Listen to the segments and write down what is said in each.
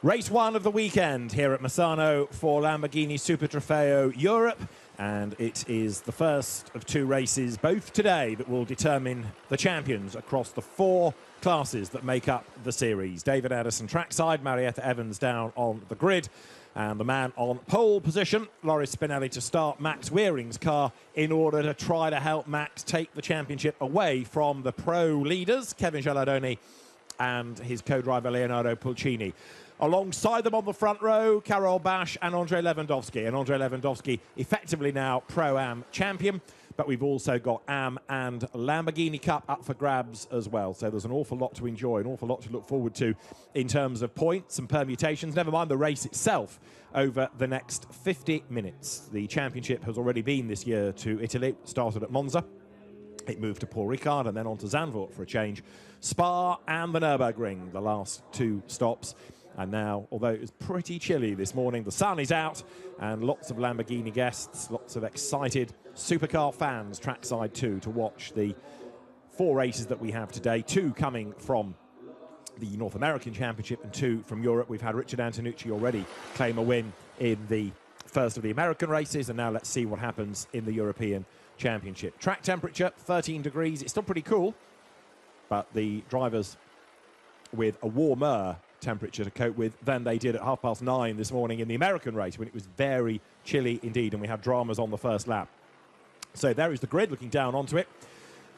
Race one of the weekend here at Misano for Lamborghini Super Trofeo Europe, and it is the first of two races, both today, that will determine the champions across the four classes that make up the series. David Addison trackside, Marietta Evans down on the grid, and the man on pole position, Loris Spinelli, to start Max Wearing's car in order to try to help Max take the championship away from the pro leaders, Kevin Geladoni and his co-driver Leonardo Pulcini. Alongside them on the front row, Karol Bash and Andrei Lewandowski. And Andrei Lewandowski effectively now Pro-Am champion, but we've also got Am and Lamborghini Cup up for grabs as well. So there's an awful lot to enjoy, an awful lot to look forward to in terms of points and permutations, never mind the race itself over the next 50 minutes. The championship has already been this year to Italy, started at Monza. It moved to Paul Ricard and then on to Zandvoort for a change. Spa and the Nürburgring, the last two stops. And now, although it was pretty chilly this morning, the sun is out and lots of Lamborghini guests, lots of excited supercar fans trackside too to watch the four races that we have today. Two coming from the North American Championship and two from Europe. We've had Richard Antonucci already claim a win in the first of the American races, and now let's see what happens in the European Championship. Track temperature, 13 degrees. It's still pretty cool, but the drivers with a warmer temperature to cope with than they did at 9:30 this morning in the American race, when it was very chilly indeed and we had dramas on the first lap. So there is the grid looking down onto it,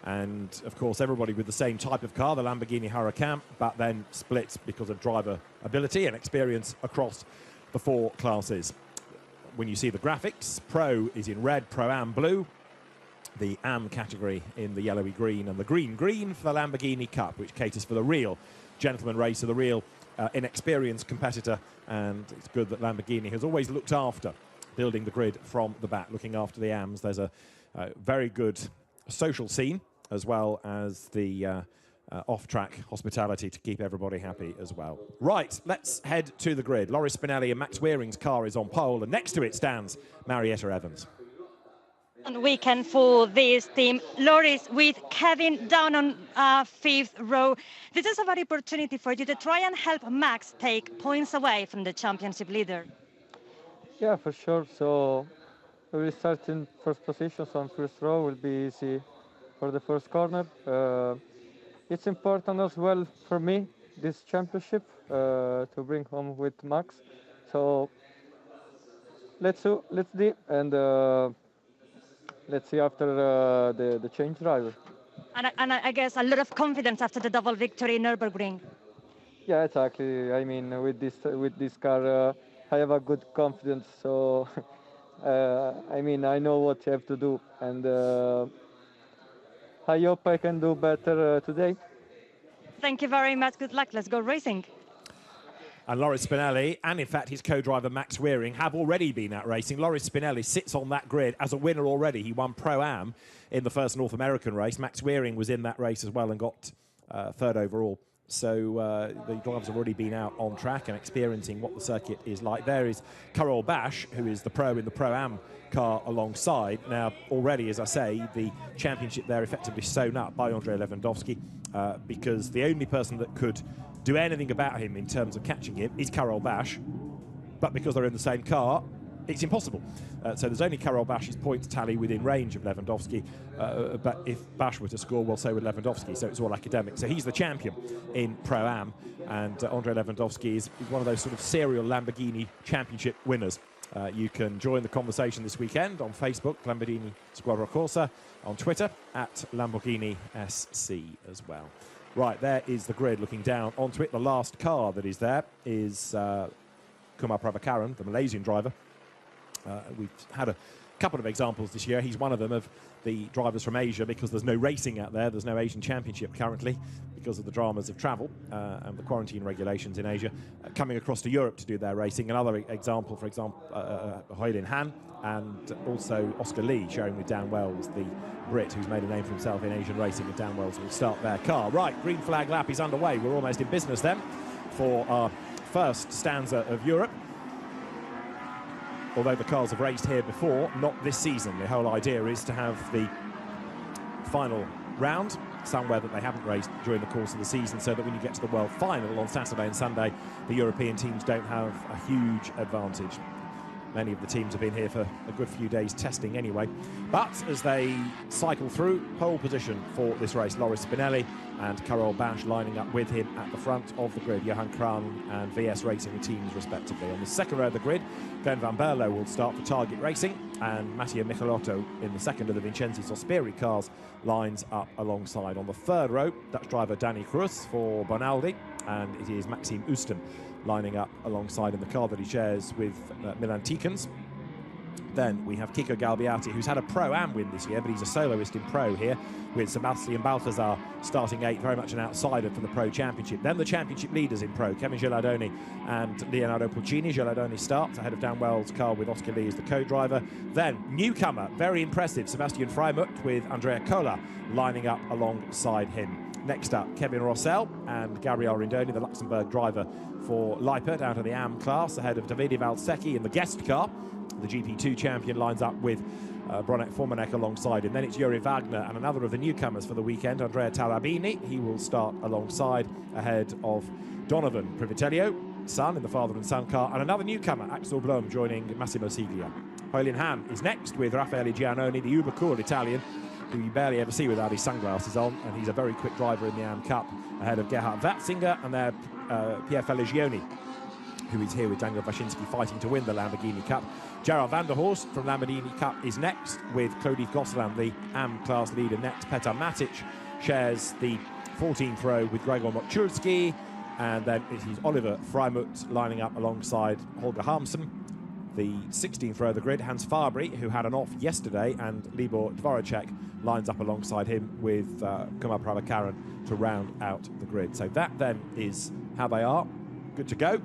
and of course everybody with the same type of car, the Lamborghini Huracan, but then split because of driver ability and experience across the four classes. When you see the graphics, Pro is in red, Pro-Am blue, the Am category in the yellowy green, and the green for the Lamborghini Cup, which caters for the real gentleman racer, the real inexperienced competitor. And it's good that Lamborghini has always looked after building the grid from the back, looking after the Ams. There's a very good social scene as well as the off-track hospitality to keep everybody happy as well. Right, let's head to the grid. Loris Spinelli and Max Wearing's car is on pole, and next to it stands Marietta Evans. On weekend for this team, Loris with Kevin down on fifth row. This is a very opportunity for you to try and help Max take points away from the championship leader. Yeah, for sure. So we will start in first position, so on first row will be easy for the first corner. It's important as well for me, this championship, to bring home with Max. So let's do, and let's see after the change driver. And I guess a lot of confidence after the double victory in Nürburgring. Yeah, exactly. I mean, with this car, I have a good confidence. So, I mean, I know what you have to do, and I hope I can do better today. Thank you very much. Good luck. Let's go racing. And Loris Spinelli, and in fact his co-driver Max Wearing, have already been out racing. Loris Spinelli sits on that grid as a winner already. He won Pro-Am in the first North American race. Max Wearing was in that race as well and got third overall. So the drivers have already been out on track and experiencing what the circuit is like. There is Karol Bash, who is the pro in the Pro-Am car alongside. Now, already, as I say, the championship there effectively sewn up by Andrei Lewandowski, because the only person that could do anything about him in terms of catching him is Karol Bash, but because they're in the same car, it's impossible. So there's only Karol Bash's points tally within range of Lewandowski, but if Bash were to score, well, so would Lewandowski, so it's all academic. So he's the champion in Pro-Am, and Andrei Lewandowski is one of those sort of serial Lamborghini championship winners. You can join the conversation this weekend on Facebook, Lamborghini Squadra Corsa, on Twitter, at Lamborghini SC as well. Right, there is the grid looking down onto it. The last car that is there is Kumar Prabhakaran, the Malaysian driver. We've had a couple of examples this year. He's one of them, of the drivers from Asia, because there's no racing out there. There's no Asian Championship currently because of the dramas of travel and the quarantine regulations in Asia, coming across to Europe to do their racing. Another example, for example, Hoylin Han, and also Oscar Lee sharing with Dan Wells, the Brit who's made a name for himself in Asian racing, and Dan Wells will start their car. Right, green flag lap is underway. We're almost in business then for our first stanza of Europe. Although the cars have raced here before, not this season. The whole idea is to have the final round somewhere that they haven't raced during the course of the season, so that when you get to the World Final on Saturday and Sunday, the European teams don't have a huge advantage. Many of the teams have been here for a good few days testing anyway. But as they cycle through, pole position for this race, Loris Spinelli and Karol Bash lining up with him at the front of the grid. Johan Kran and VS Racing teams respectively. On the second row of the grid, Glenn Van Berlo will start for Target Racing, and Mattia Michelotto in the second of the Vincenzi Sospiri cars lines up alongside. On the third row, Dutch driver Danny Cruz for Bonaldi, and it is Maxime Oesten lining up alongside in the car that he shares with Milan Tikens. Then we have Kiko Galbiati, who's had a Pro-Am win this year, but he's a soloist in Pro here, with Sebastian Balthazar starting 8th, very much an outsider for the Pro Championship. Then the Championship leaders in Pro, Kevin Gilardoni and Leonardo Pulcini. Gilardoni starts ahead of Dan Wells' car with Oscar Lee as the co-driver. Then, newcomer, very impressive, Sebastian Frybo with Andrea Cola lining up alongside him. Next up, Kevin Rossell and Gabriel Rindoni, the Luxembourg driver for Lippert, out of the AM class, ahead of Davide Valsecchi in the guest car. The GP2 champion lines up with Bronek Formanek alongside him. Then it's Yuri Wagner and another of the newcomers for the weekend, Andrea Tarabini. He will start alongside ahead of Donovan Privitello, son in the father and son car, and another newcomer, Axel Blom, joining Massimo Siglia. Heulin Ham is next with Raffaele Giannoni, the uber cool Italian, who you barely ever see without his sunglasses on, and he's a very quick driver in the AM Cup, ahead of Gerhard Watzinger and their Pier Feligioni, who is here with Daniel Waschinski fighting to win the Lamborghini Cup. Gerald Vanderhorse from Lamborghini Cup is next with Clodif Gosselin, the AM class leader. Next, Petar Matic shares the 14th row with Gregor Mokczulski, and then it is Oliver Freimut lining up alongside Holger Harmsen. The 16th row of the grid, Hans Fabry, who had an off yesterday, and Libor Dvoracek lines up alongside him with Kumar Prabhakaran to round out the grid. So that then is how they are. Good to go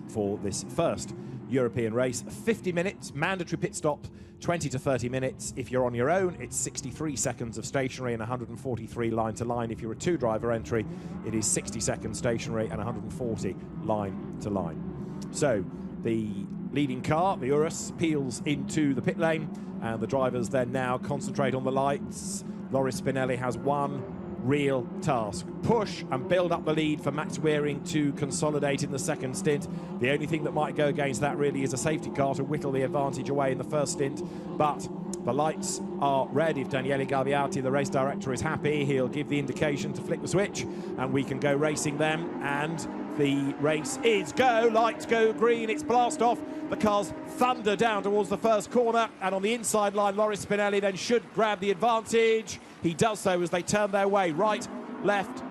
for this first European race. 50 minutes, mandatory pit stop, 20 to 30 minutes. If you're on your own, it's 63 seconds of stationary and 143 line to line. If you're a two-driver entry, it is 60 seconds stationary and 140 line to line. So the leading car, the Urus, peels into the pit lane, and the drivers then now concentrate on the lights. Loris Spinelli has one real task: push and build up the lead for Max Wearing to consolidate in the second stint. The only thing that might go against that really is a safety car to whittle the advantage away in the first stint, but the lights are red. If Daniele Galbiati, the race director, is happy, he'll give the indication to flick the switch and we can go racing them. And the race is go. Lights go green, it's blast off. The cars thunder down towards the first corner, and on the inside line, Loris Spinelli then should grab the advantage. He does so as they turn their way right, left,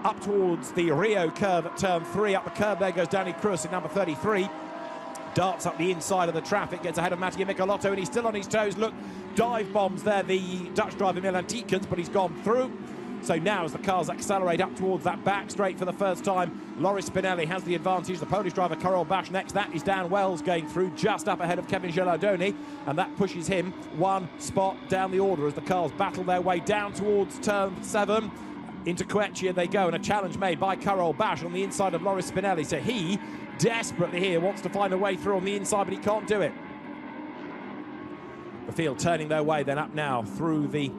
up towards the Rio curve at turn 3. Up the curve there goes Danny Cruz in number 33. Darts up the inside of the traffic, gets ahead of Mattia Michelotto, and he's still on his toes. Look, dive bombs there, the Dutch driver Milan Tikens, but he's gone through. So now as the cars accelerate up towards that back straight for the first time, Loris Spinelli has the advantage. The Polish driver Karol Bash next. That is Dan Wells going through just up ahead of Kevin Gilardoni, and that pushes him one spot down the order as the cars battle their way down towards turn 7. Into Coeccia they go, and a challenge made by Karol Bash on the inside of Loris Spinelli. So he desperately here wants to find a way through on the inside, but he can't do it. The field turning their way then up now through the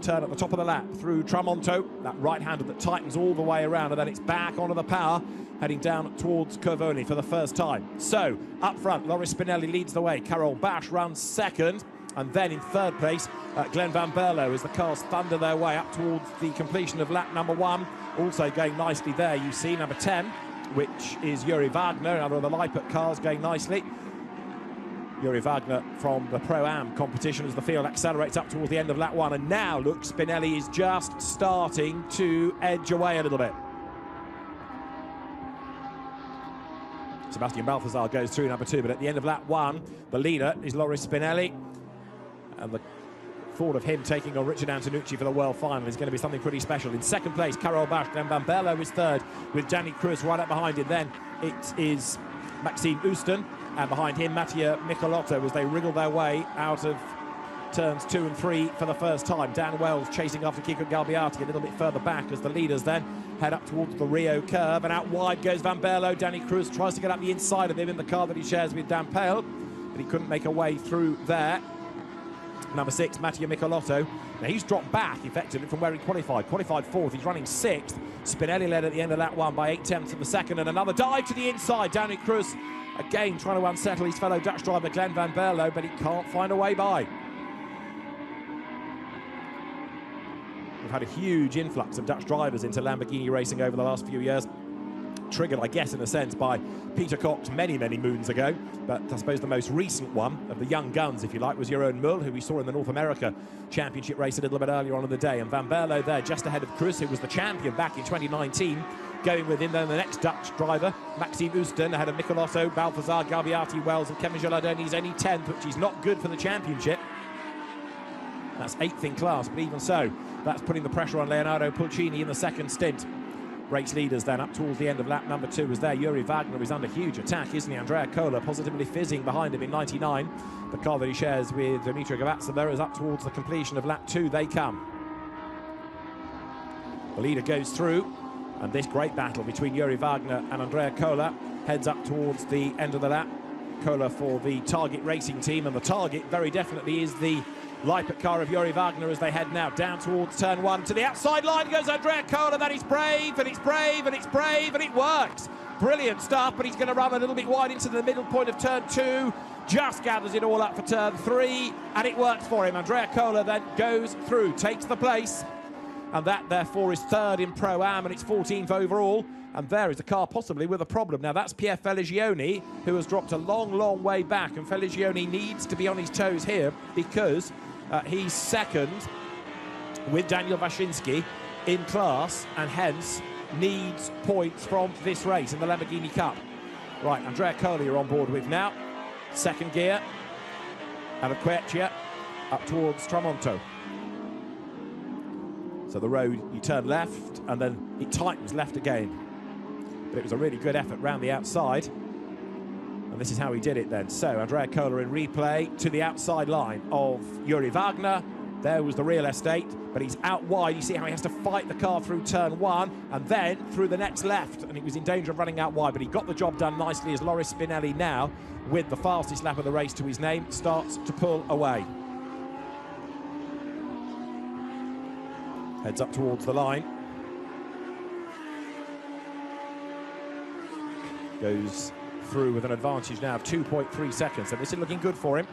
turn at the top of the lap, through Tramonto, that right-hander that tightens all the way around, and then it's back onto the power, heading down towards Curvoni for the first time. So, up front, Loris Spinelli leads the way. Karol Bash runs second, and then in third place, Glenn Van Berlo, as the cars thunder their way up towards the completion of lap number 1. Also going nicely there, you see number 10, which is Yuri Wagner, another of the Lippert cars going nicely. Yuri Wagner from the Pro-Am competition as the field accelerates up towards the end of lap 1. And now, look, Spinelli is just starting to edge away a little bit. Sebastian Balthazar goes through number 2, but at the end of lap 1, the leader is Loris Spinelli. And the thought of him taking on Richard Antonucci for the World Final is going to be something pretty special. In second place, Karol Bash, Glenn Van Berlo is third, with Danny Cruz right up behind him. Then it is Maxime Oesten, and behind him Mattia Michelotto as they wriggle their way out of turns 2 and 3 for the first time. Dan Wells chasing after Kiko Galbiati a little bit further back as the leaders then head up towards the Rio curve, and out wide goes Van Berlo. Danny Cruz tries to get up the inside of him in the car that he shares with Dan Pale, but he couldn't make a way through there. number 6, Mattia Michelotto. Now he's dropped back effectively from where he qualified. Qualified 4th, he's running 6th. Spinelli led at the end of that one by 8/10 of the second, and another dive to the inside. Down at Cruz, again trying to unsettle his fellow Dutch driver Glenn van Berlo, but he can't find a way by. We've had a huge influx of Dutch drivers into Lamborghini racing over the last few years. Triggered, I guess, in a sense, by Peter Cox many, many moons ago. But I suppose the most recent one of the young guns, if you like, was Jeroen Mul, who we saw in the North America Championship race a little bit earlier on in the day. And Van Berlo there, just ahead of Cruz, who was the champion back in 2019. Going with him then the next Dutch driver, Maxime Ooston, ahead of Michelotto, Balthazar, Galbiati, Wells and Kevin Gilardoni. He's only 10th, which is not good for the championship. That's 8th in class, but even so, that's putting the pressure on Leonardo Pulcini in the second stint. Race leaders then up towards the end of lap number 2 was there. Yuri Wagner is under huge attack, isn't he? Andrea Kohler positively fizzing behind him in 99. The car that he shares with Dimitri Gavazza there is up towards the completion of lap 2. They come. The leader goes through, and this great battle between Yuri Wagner and Andrea Kohler heads up towards the end of the lap. Kohler for the Target Racing team, and the target very definitely is the Leipert car of Yuri Wagner as they head now down towards turn 1. To the outside line goes Andrea Kohler. That is brave, and it's brave, and it's brave, and it works. Brilliant stuff, but he's going to run a little bit wide into the middle point of turn 2. Just gathers it all up for turn 3, and it works for him. Andrea Kohler then goes through, takes the place, and that therefore is 3rd in Pro-Am, and it's 14th overall. And there is a car possibly with a problem. Now that's Pierre Feligioni, who has dropped a long, long way back, and Feligioni needs to be on his toes here because he's 2nd with Daniel Waszinski in class, and hence needs points from this race in the Lamborghini Cup. Right, Andrea Kohler you're on board with now. 2nd gear out of Quercia up towards Tramonto. So the road, you turn left, and then it tightens left again. But it was a really good effort round the outside. And this is how he did it then. So Andrea Kohler in replay to the outside line of Yuri Wagner. There was the real estate, but he's out wide. You see how he has to fight the car through turn 1 and then through the next left. And he was in danger of running out wide, but he got the job done nicely as Loris Spinelli now, with the fastest lap of the race to his name, starts to pull away. Heads up towards the line. Goes through with an advantage now of 2.3 seconds. So this is looking good for him.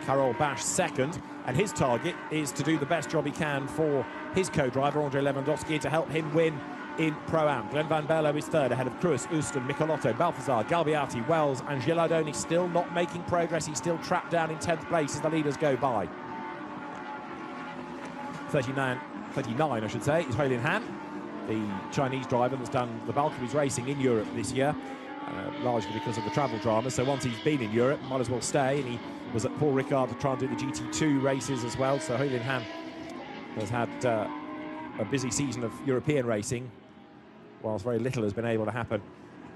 Karol Bash 2nd, and his target is to do the best job he can for his co-driver, Andrei Lewandowski, to help him win in Pro-Am. Glenn van Berlo is 3rd, ahead of Cruz, Ooston, Michelotto, Balthazar, Galbiati, Wells, and Gilardoni still not making progress. He's still trapped down in 10th place as the leaders go by. 39, I should say, is Huilin Han, the Chinese driver that's done the bulk of his racing in Europe this year, largely because of the travel drama. So once he's been in Europe, might as well stay, and he was at Paul Ricard to try and do the GT2 races as well. So Huilin Han has had a busy season of European racing, whilst very little has been able to happen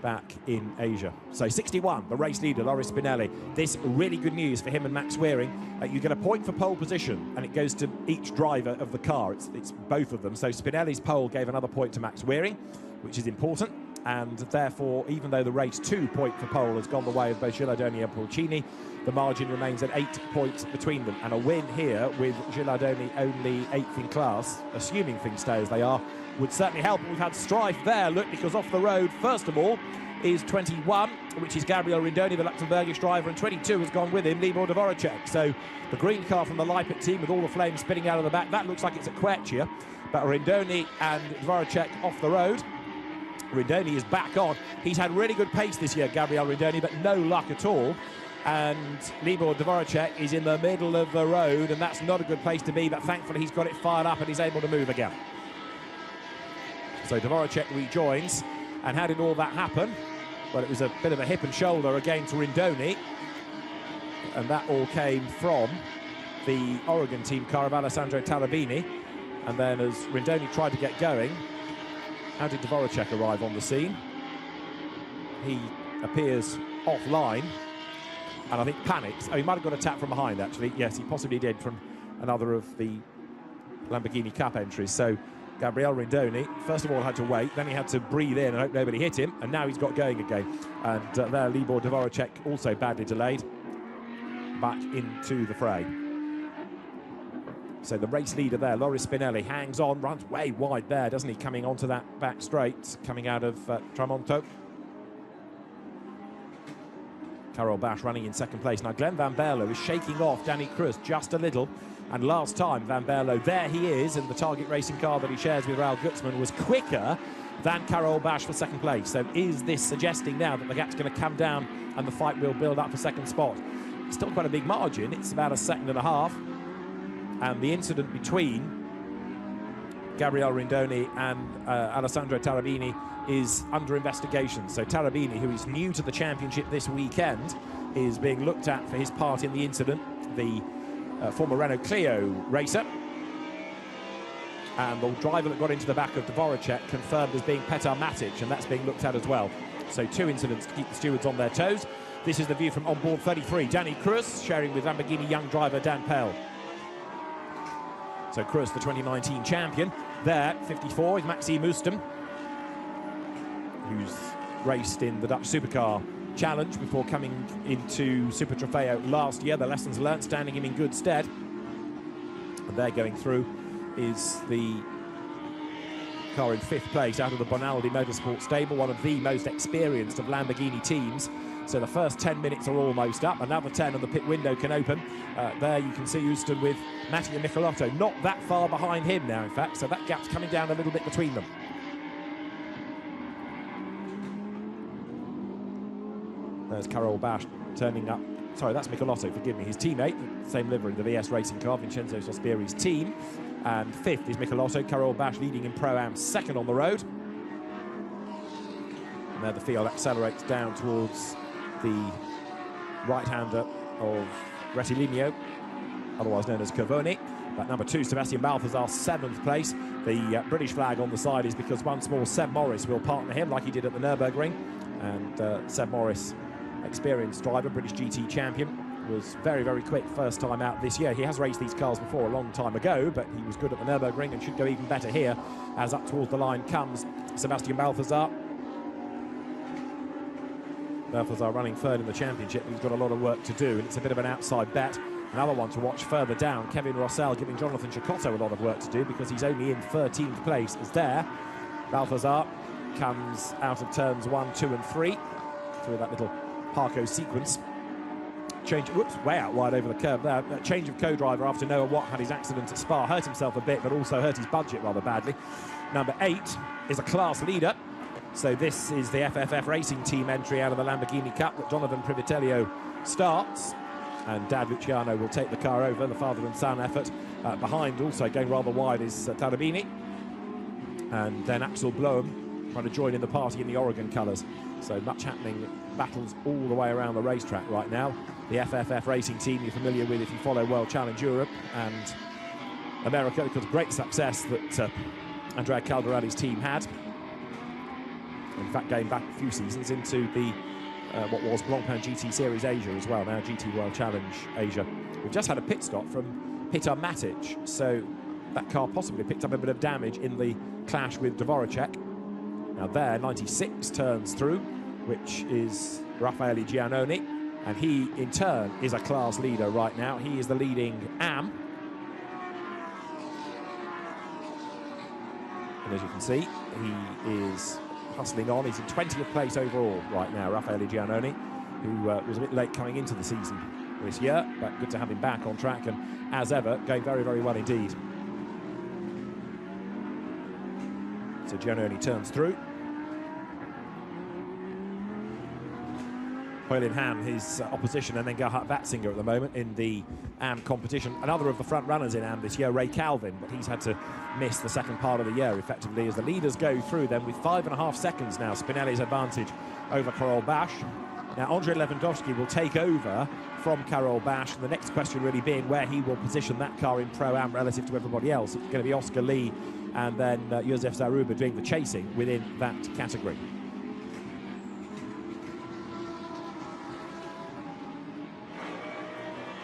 back in Asia. So 61, the race leader, Loris Spinelli. This really good news for him and Max Wearing. You get a point for pole position, and it goes to each driver of the car. It's both of them. So Spinelli's pole gave another point to Max Wearing, which is important. And therefore, even though the race 2 point for pole has gone the way of both Gilardoni and Pulcini, the margin remains at 8 points between them. And a win here with Gilardoni only 8th in class, assuming things stay as they are, would certainly help. We've had strife there, look, because off the road, first of all, is 21, which is Gabriel Rindoni, the Luxembourgish driver, and 22 has gone with him, Libor Dvoracek. So the green car from the Leipert team with all the flames spinning out of the back, that looks like it's at Quercia. But Rindoni and Dvoracek off the road. Rindoni is back on. He's had really good pace this year, Gabriel Rindoni, but no luck at all. And Libor Dvoracek is in the middle of the road, and that's not a good place to be, but thankfully he's got it fired up and he's able to move again. So Dvoracek rejoins. And how did all that happen? Well, it was a bit of a hip and shoulder again to Rindoni, and that all came from the Oregon team car of Alessandro Talabini. And then as Rindoni tried to get going, how did Dvoracek arrive on the scene? He appears offline, and I think panics. Oh, he might have got a tap from behind, actually. Yes, he possibly did, from another of the Lamborghini Cup entries. So Gabriel Rindoni, first of all, had to wait, then he had to breathe in and hope nobody hit him, and now he's got going again. And there, Libor Dvoracek, also badly delayed, back into the fray. So the race leader there, Loris Spinelli, hangs on, runs way wide there, doesn't he, coming onto that back straight, coming out of Tramonto. Karel Bash running in second place. Now Glenn Van Berlo is shaking off Danny Cruz just a little. And last time, Van Berlo, there he is, and the Target Racing car that he shares with Raul Gutzmann was quicker than Karel Bash for second place. So is this suggesting now that the gap's going to come down and the fight will build up for second spot? It's still quite a big margin. It's about a second and a half. And the incident between Gabriele Rindoni and Alessandro Tarabini is under investigation. So Tarabini, who is new to the championship this weekend, is being looked at for his part in the incident. The former Renault Clio racer. And the driver that got into the back of Dvoracek confirmed as being Petar Matic, and that's being looked at as well. So 2 incidents to keep the stewards on their toes. This is the view from onboard 33. Danny Cruz sharing with Lamborghini young driver Dan Pell. So Cruz, the 2019 champion. There, 54, is Maxime Oostum, who's raced in the Dutch Supercar Challenge before coming into Super Trofeo last year. The lessons learnt standing him in good stead. And there going through is the car in 5th place out of the Bonaldi Motorsport stable, one of the most experienced of Lamborghini teams. So the first 10 minutes are almost up. Another 10 and the pit window can open. There you can see Oostum with Mattia Michelotto, not that far behind him now, in fact. So that gap's coming down a little bit between them. There's Karel Bash turning up. Sorry, that's Michelotto, forgive me. His teammate, same livery, the VS Racing car, Vincenzo Sospiri's team. And 5th is Michelotto. Karel Bash leading in Pro-Am, 2nd on the road. And there the field accelerates down towards the right-hander of Rettilineo, otherwise known as Cavoni. But number 2, Sebastian Balthazar, 7th place. The British flag on the side is because once more Seb Morris will partner him like he did at the Nürburgring. And Seb Morris, experienced driver, British GT champion, was very, very quick first time out this year. He has raced these cars before a long time ago, but he was good at the Nürburgring and should go even better here as up towards the line comes Sebastian Balthazar. Balthazar running 3rd in the championship. He's got a lot of work to do, and it's a bit of an outside bet. Another one to watch further down, Kevin Rossell giving Jonathan Chicotto a lot of work to do because he's only in 13th place as there. Balthazar comes out of turns 1, 2 and 3 through that little Parco sequence. Change, whoops, way out wide over the curb there. Change of co-driver after Noah Watt had his accident at Spa. Hurt himself a bit, but also hurt his budget rather badly. Number 8 is a class leader. So this is the FFF Racing Team entry out of the Lamborghini Cup that Donovan Privitello starts. And Dad Luciano will take the car over, the father and son effort. Behind, also going rather wide, is Tarabini. And then Axel Blom trying to join in the party in the Oregon colours. So much happening, battles all the way around the racetrack right now. The FFF Racing Team you're familiar with if you follow World Challenge Europe and America, because of great success that Andrea Caldarelli's team had. In fact, going back a few seasons into the what was Blancpain GT Series Asia as well, now GT World Challenge Asia. We've just had a pit stop from Petar Matic, so that car possibly picked up a bit of damage in the clash with Dvoracek. Now there, 96 turns through, which is Raffaele Giannoni, and he, in turn, is a class leader right now. He is the leading AM. And as you can see, he is hustling on. He's in 20th place overall right now, Raffaele Giannoni, who was a bit late coming into the season this year, but good to have him back on track, and as ever, going very, very well indeed. So Giannoni turns through. Hoylin Ham, his opposition, and then Gerhard Watzinger at the moment in the AM competition. Another of the front runners in AM this year, Ray Calvin, but he's had to miss the second part of the year effectively as the leaders go through them with 5.5 seconds now. Spinelli's advantage over Karel Bash. Now Andrei Lewandowski will take over from Karel Bash. The next question really being where he will position that car in Pro-Am relative to everybody else. It's going to be Oscar Lee and then Josef Zaruba doing the chasing within that category.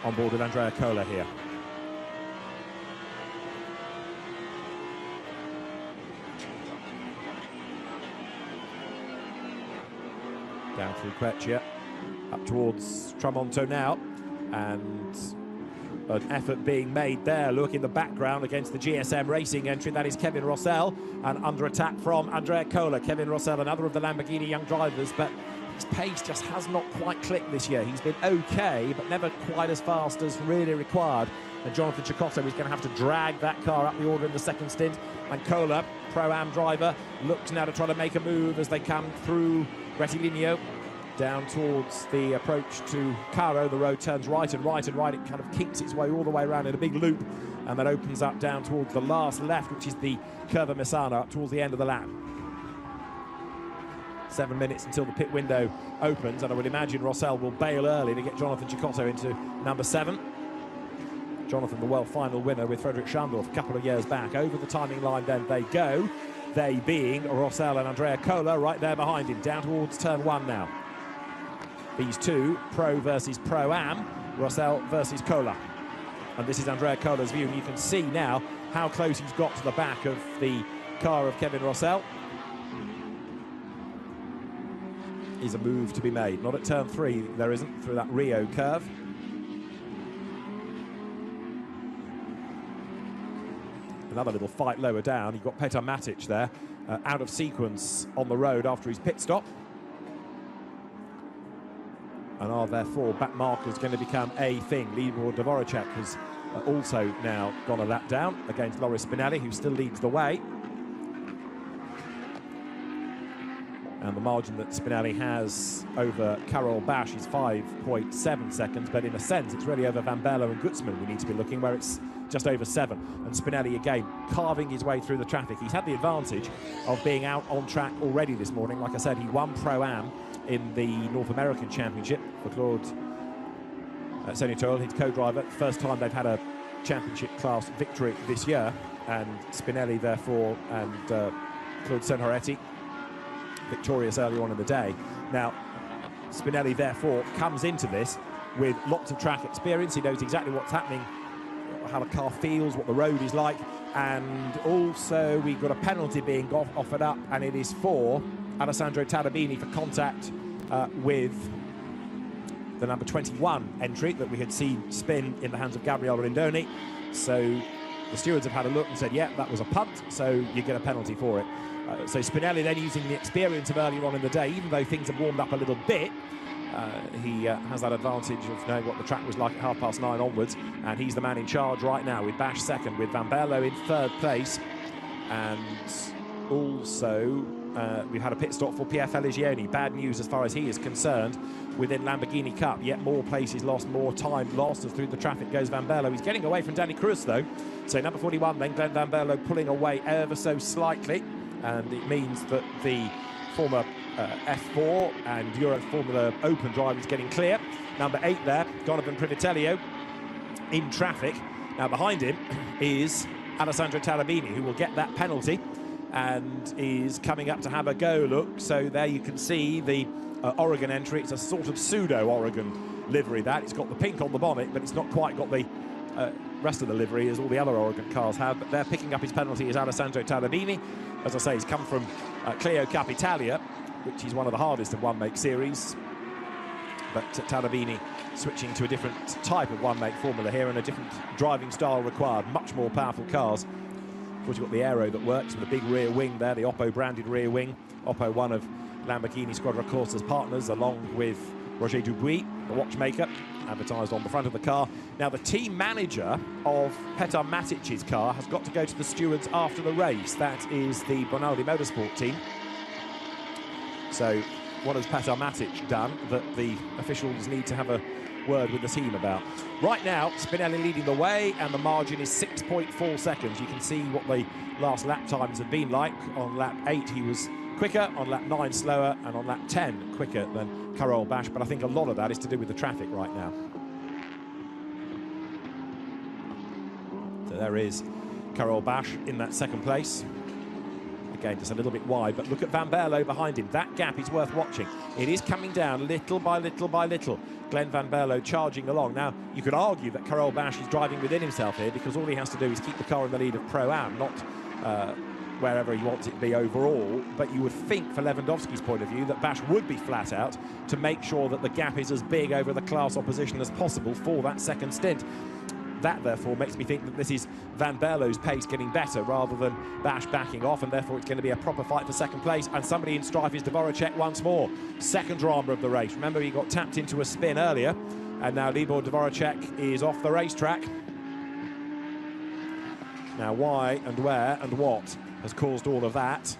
On board with Andrea Cola here. Down through Quechia, up towards Tramonto now, and an effort being made there. Look in the background against the GSM Racing entry. That is Kevin Rossell, and under attack from Andrea Cola. Kevin Rossell, another of the Lamborghini young drivers, but his pace just has not quite clicked this year. He's been okay, but never quite as fast as really required. And Jonathan Cecotto is going to have to drag that car up the order in the second stint. And Cola, Pro-Am driver, looks now to try to make a move as they come through Rettilineo down towards the approach to Caro. The road turns right and right and right. It kind of kinks its way all the way around in a big loop, and then opens up down towards the last left, which is the curve of Misano, up towards the end of the lap. 7 minutes until the pit window opens, and I would imagine Rossell will bail early to get Jonathan Cecotto into number 7. Jonathan, the World Final winner with Frederick Schandorf a couple of years back. Over the timing line then they go, they being Rossell and Andrea Cola right there behind him, down towards turn 1 now. These two, Pro versus Pro-Am, Rossell versus Cola. And this is Andrea Cola's view, and you can see now how close he's got to the back of the car of Kevin Rossell. Is a move to be made. Not at turn 3, there isn't, through that Rio curve. Another little fight lower down. You've got Petar Matic there, out of sequence on the road after his pit stop. And are therefore back markers going to become a thing. Libor Dvoracek has also now gone a lap down against Loris Spinelli, who still leads the way. And the margin that Spinelli has over Karol Bash is 5.7 seconds, but in a sense it's really over Van Berlo and Gutzman we need to be looking, where it's just over 7. And Spinelli again carving his way through the traffic. He's had the advantage of being out on track already this morning. Like I said, he won Pro-Am in the North American Championship for Claude Senitoil, his co-driver. First time they've had a championship class victory this year, and Spinelli therefore and Claude Senhoretti victorious earlier on in the day. Now Spinelli therefore comes into this with lots of track experience. He knows exactly what's happening, how the car feels, what the road is like, and also we've got a penalty being offered up, and it is for Alessandro Tarabini for contact with the number 21 entry that we had seen spin in the hands of Gabriele Rindoni. So the stewards have had a look and said, yeah, that was a punt, so you get a penalty for it. So Spinelli then, using the experience of earlier on in the day, even though things have warmed up a little bit, he has that advantage of knowing what the track was like at 9:30 onwards, and he's the man in charge right now, with Bash second, with Van Berlo in 3rd place, and also we've had a pit stop for Pierre Feligioni. Bad news as far as he is concerned within Lamborghini Cup. Yet more places lost, more time lost as through the traffic goes Van Berlo. He's getting away from Danny Cruz though. So number 41 then, Glenn Van Berlo pulling away ever so slightly, and it means that the former F4 and Euro Formula Open driver is getting clear. Number 8 there, Donovan Privitello in traffic. Now behind him is Alessandro Tarabini, who will get that penalty and is coming up to have a go. Look, so there you can see the Oregon entry. It's a sort of pseudo-Oregon livery, that. It's got the pink on the bonnet, but it's not quite got the rest of the livery as all the other Oregon cars have. But they're picking up his penalty is Alessandro Tarabini. As I say, he's come from Clio Cup Italia, which is one of the hardest of one-make series. But Tarabini switching to a different type of one-make formula here, and a different driving style required, much more powerful cars. Of course, you've got the aero that works with the big rear wing there, the Oppo branded rear wing. Oppo, one of Lamborghini Squadra Corsa's partners, along with Roger Dubuis, the watchmaker, advertised on the front of the car. Now, the team manager of Petar Matic's car has got to go to the stewards after the race. That is the Bonaldi Motorsport team. So what has Petar Matic done that the officials need to have a word with the team about? Right now, Spinelli leading the way, and the margin is 6.4 seconds. You can see what the last lap times have been like. On lap 8 he was quicker, on lap 9 slower, and on lap 10 quicker than Karol Bash, but I think a lot of that is to do with the traffic right now. So there is Karol Bash in that 2nd place. Again, just a little bit wide, but look at Van Berlo behind him. That gap is worth watching. It is coming down little by little by little. Glenn Van Berlo charging along. Now, you could argue that Karol Bash is driving within himself here, because all he has to do is keep the car in the lead of Pro-Am, not wherever he wants it to be overall. But you would think, for Lewandowski's point of view, that Bash would be flat out to make sure that the gap is as big over the class opposition as possible for that 2nd stint. that therefore makes me think that this is Van Berlo's pace getting better rather than Bash backing off, and therefore it's going to be a proper fight for second place. And somebody in strife is Dvoracek once more. Second drama of the race. Remember, he got tapped into a spin earlier, and now Libor Dvoracek is off the racetrack. Now, why and where and what has caused all of that?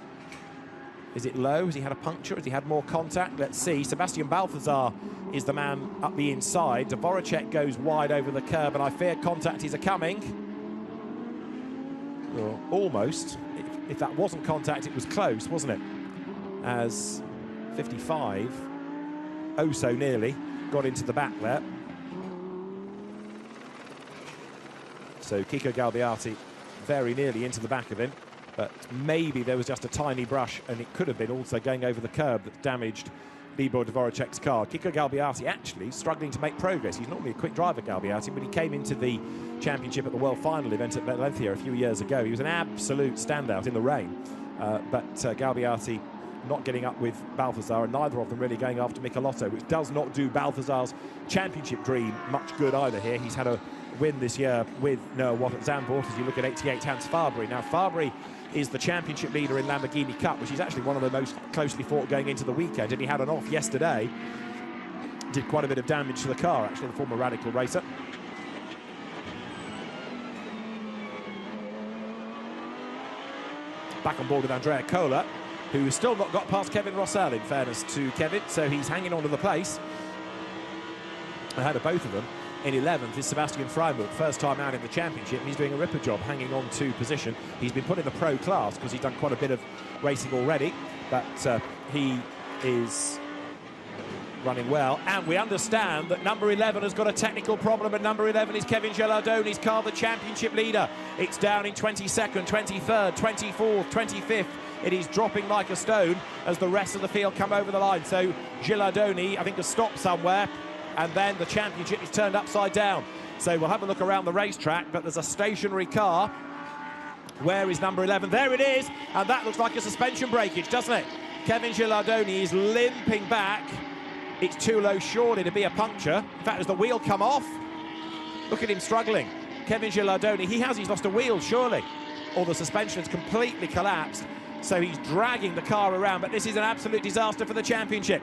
Is it low? Has he had a puncture? Has he had more contact? Let's see. Sebastian Balthazar is the man up the inside. Dvoracek goes wide over the curb, and I fear contact is a-coming. Or almost. If that wasn't contact, it was close, wasn't it? As 55, oh so nearly, got into the back there. So Kiko Galbiati very nearly into the back of him. But maybe there was just a tiny brush, and it could have been also going over the curb that damaged Libor Dvoracek's car. Kiko Galbiati actually struggling to make progress. He's normally a quick driver, Galbiati, but he came into the championship at the World Final event at Valencia a few years ago. He was an absolute standout in the rain. But Galbiati not getting up with Balthazar, and neither of them really going after Michelotto, which does not do Balthazar's championship dream much good either here. He's had a win this year with Noah Watt at Zandvoort, as you look at 88 Hans Fabry. Now, Fabry is the championship leader in Lamborghini Cup, which is actually one of the most closely fought going into the weekend, and he had an off yesterday. Did quite a bit of damage to the car, actually, the former Radical racer. Back on board with Andrea Cola, who has still not got past Kevin Rossell, in fairness to Kevin, so he's hanging on to the place. Ahead of both of them. In 11th is Sebastian Frybo, first time out in the championship. He's doing a ripper job, hanging on to position. He's been put in the pro class because he's done quite a bit of racing already, but he is running well. And we understand that number 11 has got a technical problem, and number 11 is Kevin Geraldoni's car, the championship leader. It's down in 22nd, 23rd, 24th, 25th. It is dropping like a stone as the rest of the field come over the line. So Geraldoni, I think, has stopped somewhere, and then the championship is turned upside down. So we'll have a look around the racetrack, but there's a stationary car. Where is number 11? There it is, and that looks like a suspension breakage, doesn't it? Kevin Geraldoni is limping back. It's too low surely to be a puncture. In fact, as the wheel come off, look at him struggling. Kevin Geraldoni, he's lost a wheel, surely. Or the suspension has completely collapsed. So he's dragging the car around, but this is an absolute disaster for the championship.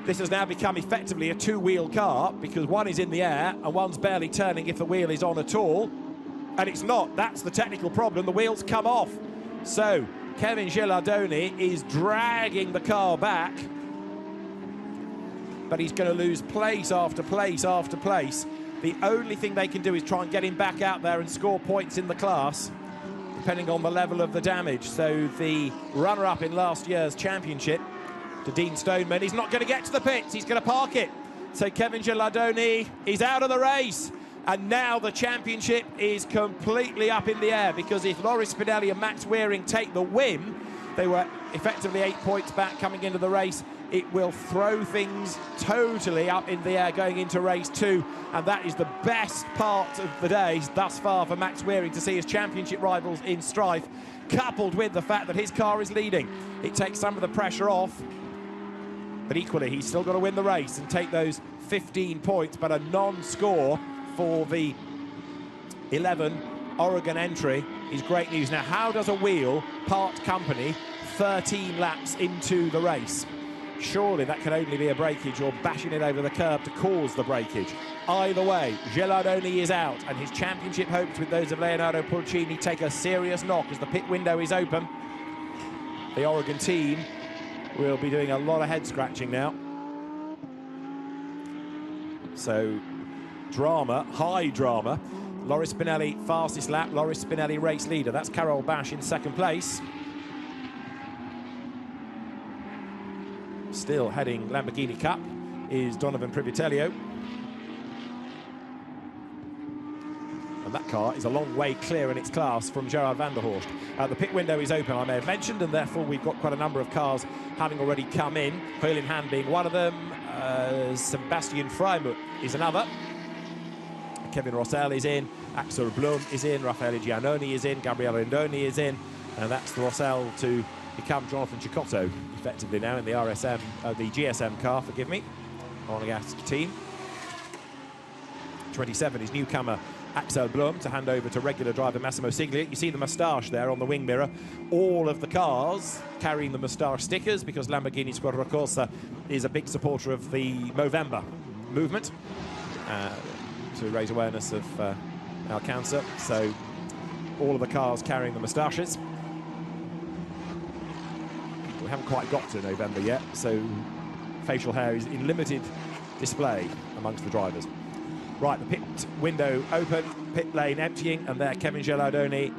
This has now become effectively a two-wheel car because one is in the air and one's barely turning if the wheel is on at all. And it's not. That's the technical problem. The wheels come off. So Kevin Geraldoni is dragging the car back, but he's going to lose place after place after place. The only thing they can do is try and get him back out there and score points in the class, depending on the level of the damage. So the runner-up in last year's championship, to Dean Stoneman, he's not going to get to the pits, he's going to park it. So Kevin Geraldoni is out of the race, and now the championship is completely up in the air, because if Loris Spinelli and Max Wearing take the win, they were effectively 8 points back coming into the race. It will throw things totally up in the air going into race 2, and that is the best part of the day thus far for Max Wearing, to see his championship rivals in strife, coupled with the fact that his car is leading. It takes some of the pressure off, but equally he's still got to win the race and take those 15 points, but a non-score for the 11 Oregon entry is great news. Now, how does a wheel part company 13 laps into the race? Surely that can only be a breakage or bashing it over the curb to cause the breakage. Either way, Geraldoni is out, and his championship hopes with those of Leonardo Pulcini take a serious knock as the pit window is open. The Oregon team will be doing a lot of head scratching now. So drama, high drama. Loris Spinelli fastest lap, Loris Spinelli race leader. That's Carol Bash in second place. Still heading Lamborghini Cup is Donovan Privitello. And that car is a long way clear in its class from Gerald Vanderhorse. The pit window is open, I may have mentioned, and therefore we've got quite a number of cars having already come in. Wheel in hand being one of them. Sebastian Frybo is another. Kevin Rossell is in. Axel Blum is in. Raffaele Giannoni is in. Gabriele Rendoni is in. And that's the Rossell to become Jonathan Cicotto effectively now in the the GSM car, forgive me, Monegasque team. 27 is newcomer Axel Blum to hand over to regular driver Massimo Siglia. You see the moustache there on the wing mirror. All of the cars carrying the moustache stickers because Lamborghini Squadra Corsa is a big supporter of the Movember movement to raise awareness of our cancer. So all of the cars carrying the moustaches. We haven't quite got to November yet, so facial hair is in limited display amongst the drivers. Right, the pit window open, pit lane emptying, and there Kevin Geraldoni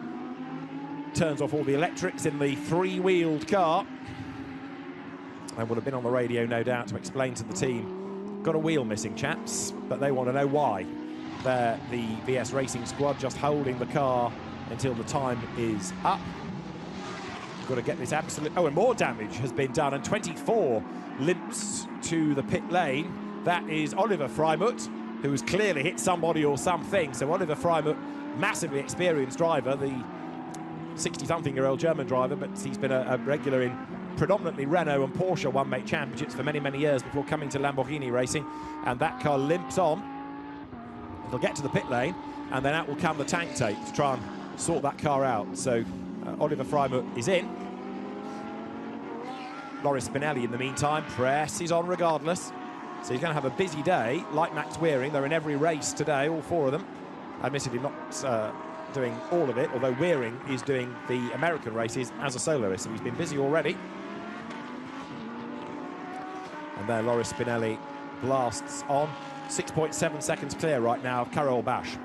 turns off all the electrics in the three-wheeled car. And would have been on the radio, no doubt, to explain to the team, got a wheel missing, chaps, but they want to know why. They're the VS Racing squad just holding the car until the time is up. Got to get this absolute... Oh, and more damage has been done, and 24 limps to the pit lane. That is Oliver Freimuth, who's clearly hit somebody or something. So Oliver Freimuth, massively experienced driver, the 60-something-year-old German driver, but he's been a regular in predominantly Renault and Porsche one-make championships for many, many years before coming to Lamborghini racing. And that car limps on. It'll get to the pit lane, and then out will come the tank tape to try and sort that car out. So Oliver Freimuth is in. Loris Spinelli, in the meantime, presses on regardless. So he's going to have a busy day, like Max Wearing. They're in every race today, all four of them. Admittedly not doing all of it, although Wearing is doing the American races as a soloist, so he's been busy already. And there Loris Spinelli blasts on. 6.7 seconds clear right now of Karol Bash.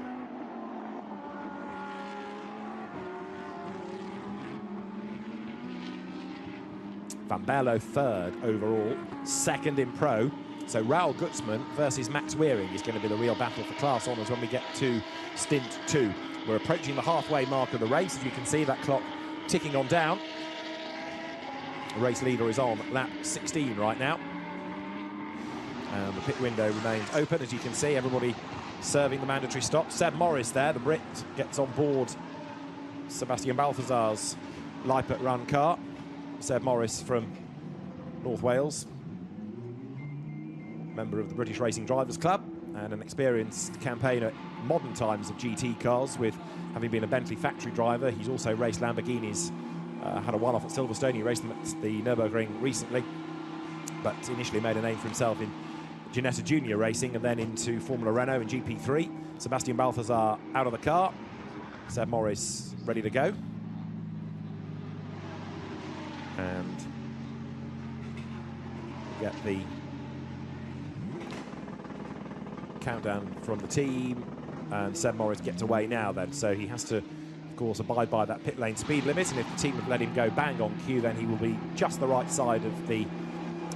Van Berlo third overall, second in pro. So Raoul Gutzmann versus Max Wearing is going to be the real battle for class honours when we get to stint 2. We're approaching the halfway mark of the race. As you can see, that clock ticking on down. The race leader is on lap 16 right now. And the pit window remains open, as you can see. Everybody serving the mandatory stop. Seb Morris there, the Brit, gets on board Sebastian Balthazar's Leipert run car. Seb Morris from North Wales, member of the British Racing Drivers Club and an experienced campaigner at modern times of GT cars, with having been a Bentley factory driver. He's also raced Lamborghinis, had a one-off at Silverstone. He raced them at the Nürburgring recently, but initially made a name for himself in Ginetta Junior racing and then into Formula Renault in GP3. Sebastian Balthazar out of the car. Seb Morris ready to go. And get the countdown from the team, and Seb Morris gets away now then, so he has to, of course, abide by that pit lane speed limit, and if the team have let him go bang on cue, then he will be just the right side of the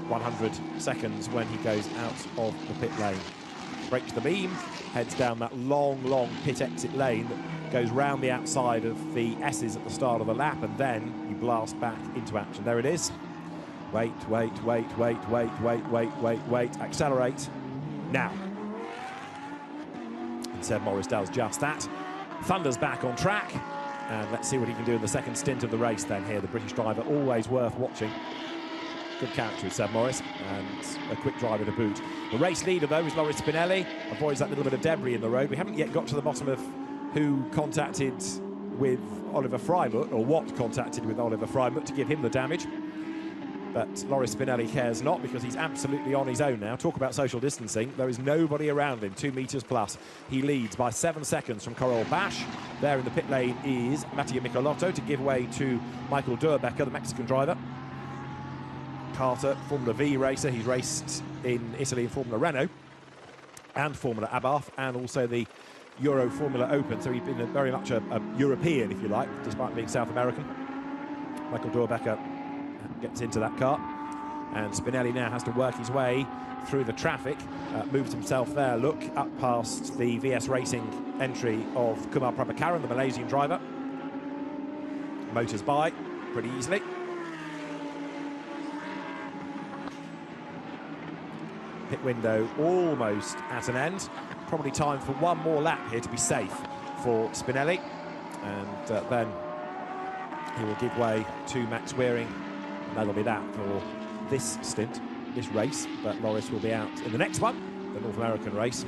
100 seconds when he goes out of the pit lane. Breaks the beam, heads down that long pit exit lane that goes round the outside of the S's at the start of the lap, and then you blast back into action. There it is. Wait, accelerate, now. And Seb Morris does just that. Thunder's back on track, and let's see what he can do in the second stint of the race then here. The British driver, always worth watching. Good character with Seb Morris, and a quick driver to boot. The race leader, though, is Loris Spinelli. Avoids that little bit of debris in the road. We haven't yet got to the bottom of who contacted with Oliver Freimuth, or what contacted with Oliver Freimuth to give him the damage. But Loris Spinelli cares not, because he's absolutely on his own now. Talk about social distancing. There is nobody around him, 2 metres plus. He leads by 7 seconds from Karol Bash. There in the pit lane is Mattia Michelotto to give way to Michael Durbecker, the Mexican driver. Carter, Formula V racer. He's raced in Italy in Formula Renault and Formula Abarth, and also the Euro Formula Open. So he's been very much a European, if you like, despite being South American. Michael Durbecker gets into that car, and Spinelli now has to work his way through the traffic. Moves himself there, look, up past the VS Racing entry of Kumar Prabhakaran, the Malaysian driver. Motors by pretty easily. Pit window almost at an end. Probably time for one more lap here to be safe for Spinelli, and then he will give way to Max Wearing, and that'll be that for this stint, this race. But Loris will be out in the next one, the North American race,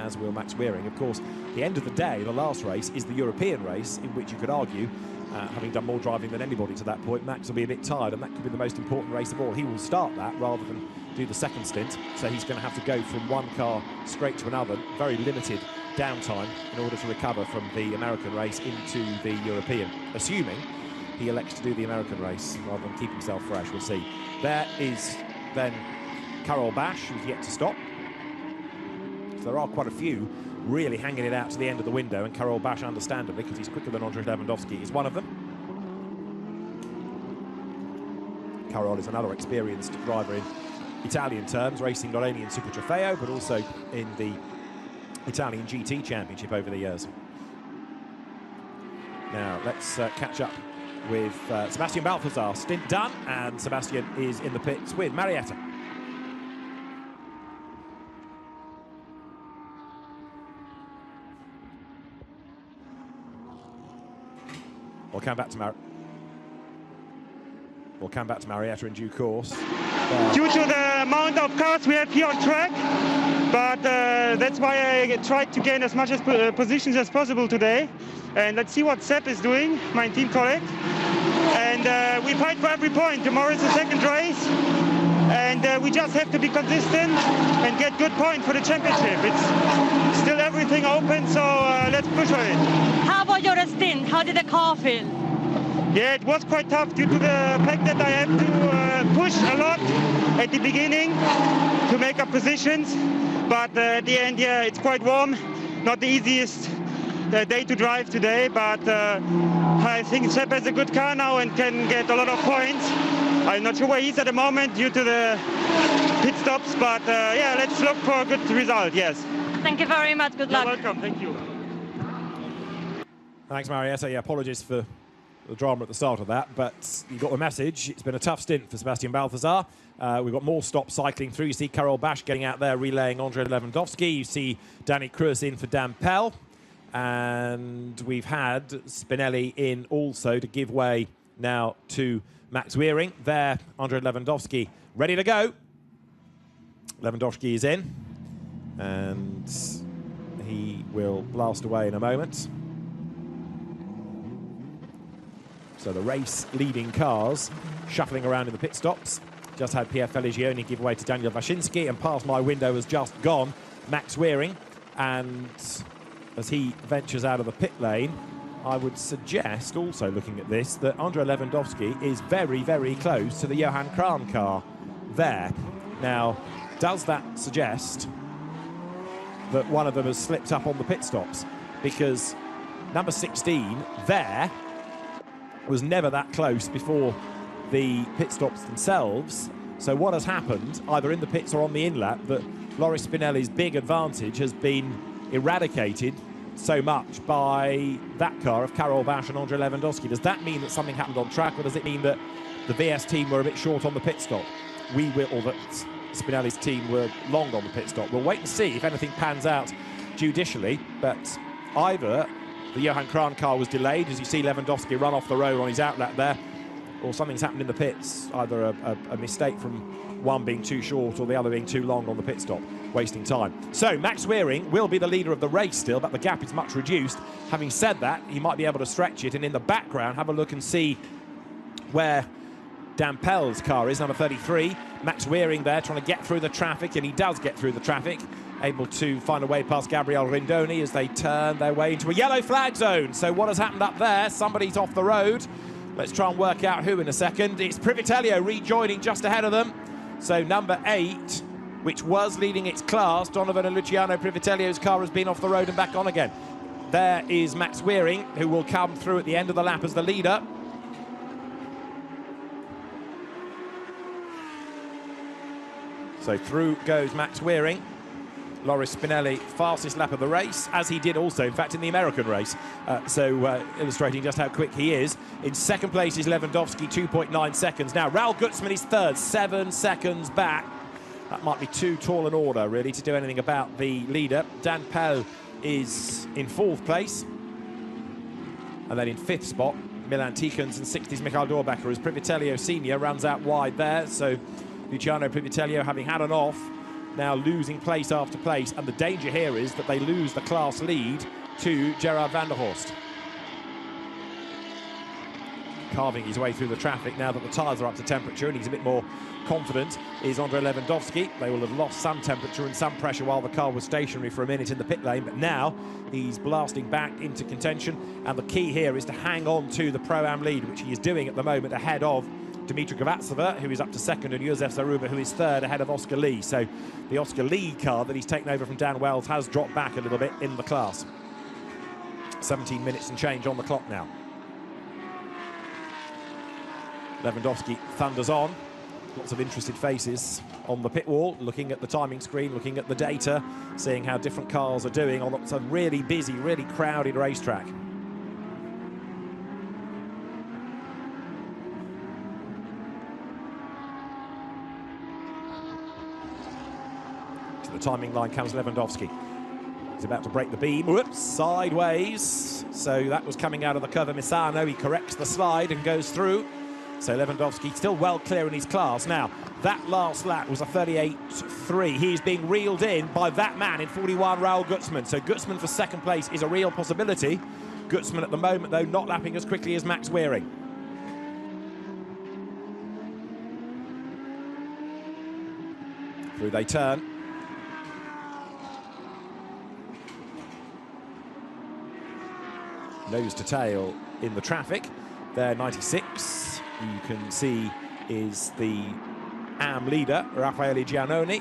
as will Max Weering. Of course, the end of the day, the last race, is the European race, in which you could argue, having done more driving than anybody to that point, Max will be a bit tired, and that could be the most important race of all. He will start that rather than do the second stint, so he's going to have to go from one car straight to another, very limited downtime in order to recover from the American race into the European, assuming he elects to do the American race rather than keep himself fresh. We'll see. There is then Karol Bash, who's yet to stop. So there are quite a few really hanging it out to the end of the window, and Karol Bash, understandably, because he's quicker than Andrzej Lewandowski, is one of them. Karol is another experienced driver in Italian terms, racing not only in Super Trofeo but also in the Italian GT Championship over the years. Now let's catch up with Sebastian Balthazar. Stint done, and Sebastian is in the pits with Marietta. We'll come back to Marietta in due course. Due to the amount of cars we have here on track, but that's why I tried to gain as much positions as possible today. And let's see what Seb is doing, my team colleague. And we fight for every point. Tomorrow is the second race, and we just have to be consistent and get good points for the championship. It's still everything open, so let's push for it. How about your stint? How did the car feel? Yeah, it was quite tough due to the fact that I have to push a lot at the beginning to make up positions. But at the end, yeah, it's quite warm. Not the easiest day to drive today, but I think Seb has a good car now and can get a lot of points. I'm not sure where he's at the moment due to the pit stops, but yeah, let's look for a good result, yes. Thank you very much. Good luck. You're welcome. Thank you. Thanks, Marietta. Yeah, apologies for the drama at the start of that, but you got the message. It's been a tough stint for Sebastian Balthazar. We've got more stops cycling through. You see Karol Bash getting out there, relaying Andrzej Lewandowski. You see Danny Cruz in for Dan Pell. And we've had Spinelli in also to give way now to Max Weering. There, Andrzej Lewandowski ready to go. Lewandowski is in, and he will blast away in a moment. So the race leading cars shuffling around in the pit stops. Just had Pierre Feligioni give way to Daniel Waszyński, and past my window has just gone Max Weering. And as he ventures out of the pit lane, I would suggest, also looking at this, that Andrzej Lewandowski is very, very close to the Johan Kran car there. Now, does that suggest that one of them has slipped up on the pit stops? Because number 16 there was never that close before the pit stops themselves. So what has happened, either in the pits or on the in-lap, that Loris Spinelli's big advantage has been eradicated so much by that car of Karol Bash and Andrzej Lewandowski. Does that mean that something happened on track, or does it mean that the VS team were a bit short on the pit stop? Or that Spinelli's team were long on the pit stop? We'll wait and see if anything pans out judicially, but either the Johan Kran car was delayed, as you see Lewandowski run off the road on his outlet there, or something's happened in the pits, either a mistake from one being too short or the other being too long on the pit stop, wasting time. So Max Weering will be the leader of the race still, but the gap is much reduced. Having said that, he might be able to stretch it, and in the background, have a look and see where Dan Pell's car is, number 33. Max Weering there trying to get through the traffic, and he does get through the traffic, able to find a way past Gabriel Rindoni as they turn their way into a yellow flag zone. So what has happened up there? Somebody's off the road. Let's try and work out who in a second. It's Privitello rejoining just ahead of them. So number 8, which was leading its class, Donovan and Luciano Privitello's car has been off the road and back on again. There is Max Weering, who will come through at the end of the lap as the leader. So through goes Max Weering. Loris Spinelli, fastest lap of the race, as he did also, in fact, in the American race. Illustrating just how quick he is. In second place is Lewandowski, 2.9 seconds. Now, Raul Gutzmann is third, 7 seconds back. That might be too tall an order, really, to do anything about the leader. Dan Pell is in 4th place. And then in 5th spot, Milan Tikens, and 60s Michael Dorbacher, as Privitello Senior runs out wide there. So Luciano Privitello, having had an off now losing place after place, and the danger here is that they lose the class lead to Gerald Vanderhorse. Carving his way through the traffic now that the tyres are up to temperature and he's a bit more confident is Andrei Lewandowski. They will have lost some temperature and some pressure while the car was stationary for a minute in the pit lane, but now he's blasting back into contention, and the key here is to hang on to the Pro-Am lead, which he is doing at the moment ahead of Dimitri Kvasova, who is up to second, and Josef Zaruba, who is third, ahead of Oscar Lee. So the Oscar Lee car that he's taken over from Dan Wells has dropped back a little bit in the class. 17 minutes and change on the clock now. Lewandowski thunders on. Lots of interested faces on the pit wall, looking at the timing screen, looking at the data, seeing how different cars are doing on a really busy, really crowded racetrack. To the timing line comes Lewandowski. He's about to break the beam. Whoops, sideways. So that was coming out of the curve of Misano. He corrects the slide and goes through. So Lewandowski still well clear in his class. Now, that last lap was a 38.3. He's being reeled in by that man in 41, Raoul Gutzmann. So Gutzmann for second place is a real possibility. Gutzmann at the moment, though, not lapping as quickly as Max Wearing. Through they turn. Nose to tail in the traffic. There, 96. You can see is the AM leader, Raffaele Giannoni,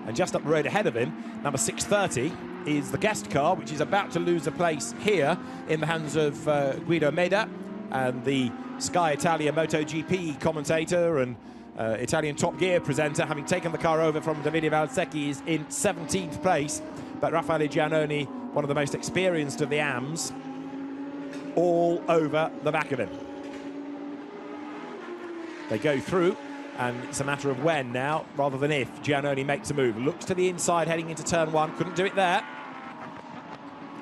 and just up the road ahead of him, number 630, is the guest car, which is about to lose a place here in the hands of Guido Meda, and the Sky Italia MotoGP commentator and Italian Top Gear presenter, having taken the car over from Davide Valsecchi, is in 17th place, but Raffaele Giannoni, one of the most experienced of the AMs, all over the back of him. They go through, and it's a matter of when now, rather than if, Giannoni makes a move. Looks to the inside, heading into turn one. Couldn't do it there.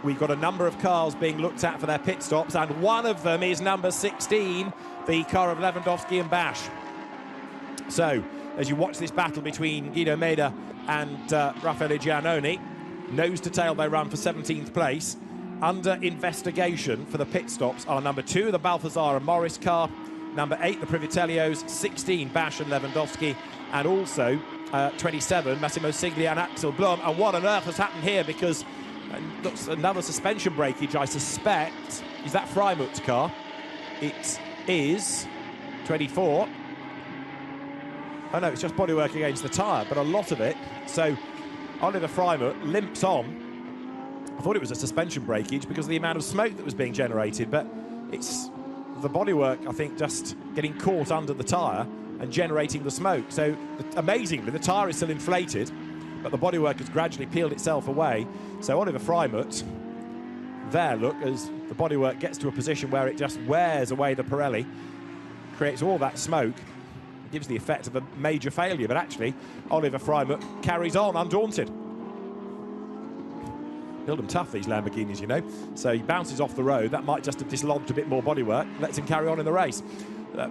We've got a number of cars being looked at for their pit stops, and one of them is number 16, the car of Lewandowski and Bash. So, as you watch this battle between Guido Meda and Raffaele Giannoni, nose to tail they run for 17th place. Under investigation for the pit stops are number 2, the Balthazar and Morris car, number 8, the Privitellios, 16, Bash and Lewandowski, and also 27, Massimo Siglia and Axel Blom. And what on earth has happened here? Because looks another suspension breakage, I suspect. Is that Freimuth's car? It is 24. Oh no, it's just bodywork against the tyre, but a lot of it. So Oliver Freimuth limps on. I thought it was a suspension breakage because of the amount of smoke that was being generated, but it's the bodywork, I think, just getting caught under the tyre and generating the smoke. So, amazingly, the tyre is still inflated, but the bodywork has gradually peeled itself away. So, Oliver Freimuth, there, look, as the bodywork gets to a position where it just wears away the Pirelli, creates all that smoke, gives the effect of a major failure. But actually, Oliver Freimuth carries on undaunted. Build them tough, these Lamborghinis, you know. So he bounces off the road. That might just have dislodged a bit more bodywork. Lets him carry on in the race.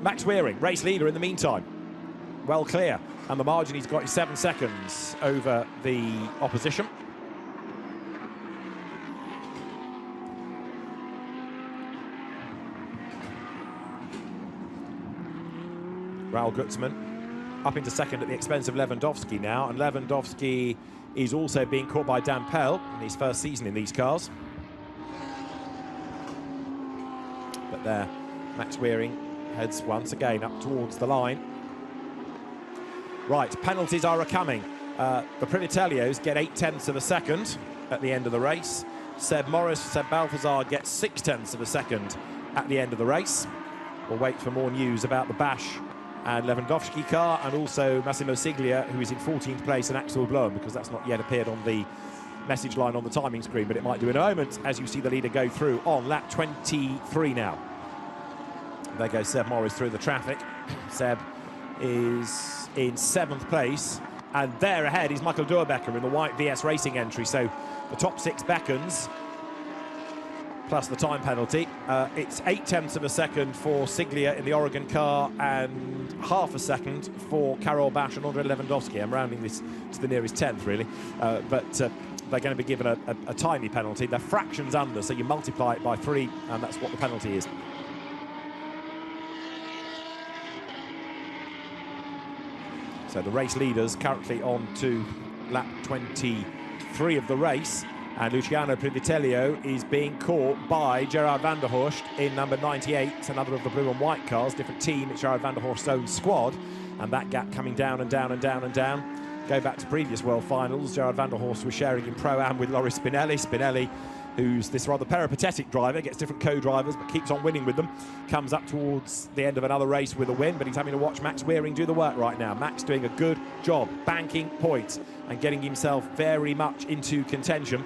Max Wearing, race leader in the meantime. Well clear. And the margin he's got is 7 seconds over the opposition. Raoul Gutzmann up into second at the expense of Lewandowski now. And Lewandowski is also being caught by Dan Pell in his first season in these cars. But there, Max Wearing heads once again up towards the line. Right, penalties are a-coming. The Privitellios get 0.8 of a second at the end of the race. Seb Balthazar gets 0.6 of a second at the end of the race. We'll wait for more news about the Bash and Lewandowski car, and also Massimo Siglia, who is in 14th place, and Axel Blom, because that's not yet appeared on the message line on the timing screen, but it might do in a moment as you see the leader go through on lap 23 now. There goes Seb Morris through the traffic. Seb is in 7th place, and there ahead is Michael Doerbecker in the white VS Racing entry. So the top 6 beckons. plus the time penalty. It's 0.8 of a second for Siglia in the Oregon car and half a second for Karol Bash and Andrei Lewandowski. I'm rounding this to the nearest tenth, really, but they're going to be given a tiny penalty. They're fractions under, so you multiply it by 3, and that's what the penalty is. So the race leaders currently on to lap 23 of the race, and Luciano Privitello is being caught by Gerald Vanderhorse in number 98, another of the blue and white cars, different team. It's Gerald Vanderhorse's own squad, and that gap coming down and down and down and down. Go back to previous World Finals, Gerald Vanderhorse was sharing in Pro-Am with Loris Spinelli. Spinelli, who's this rather peripatetic driver, gets different co-drivers but keeps on winning with them, comes up towards the end of another race with a win, but he's having to watch Max Wearing do the work right now. Max doing a good job, banking points and getting himself very much into contention.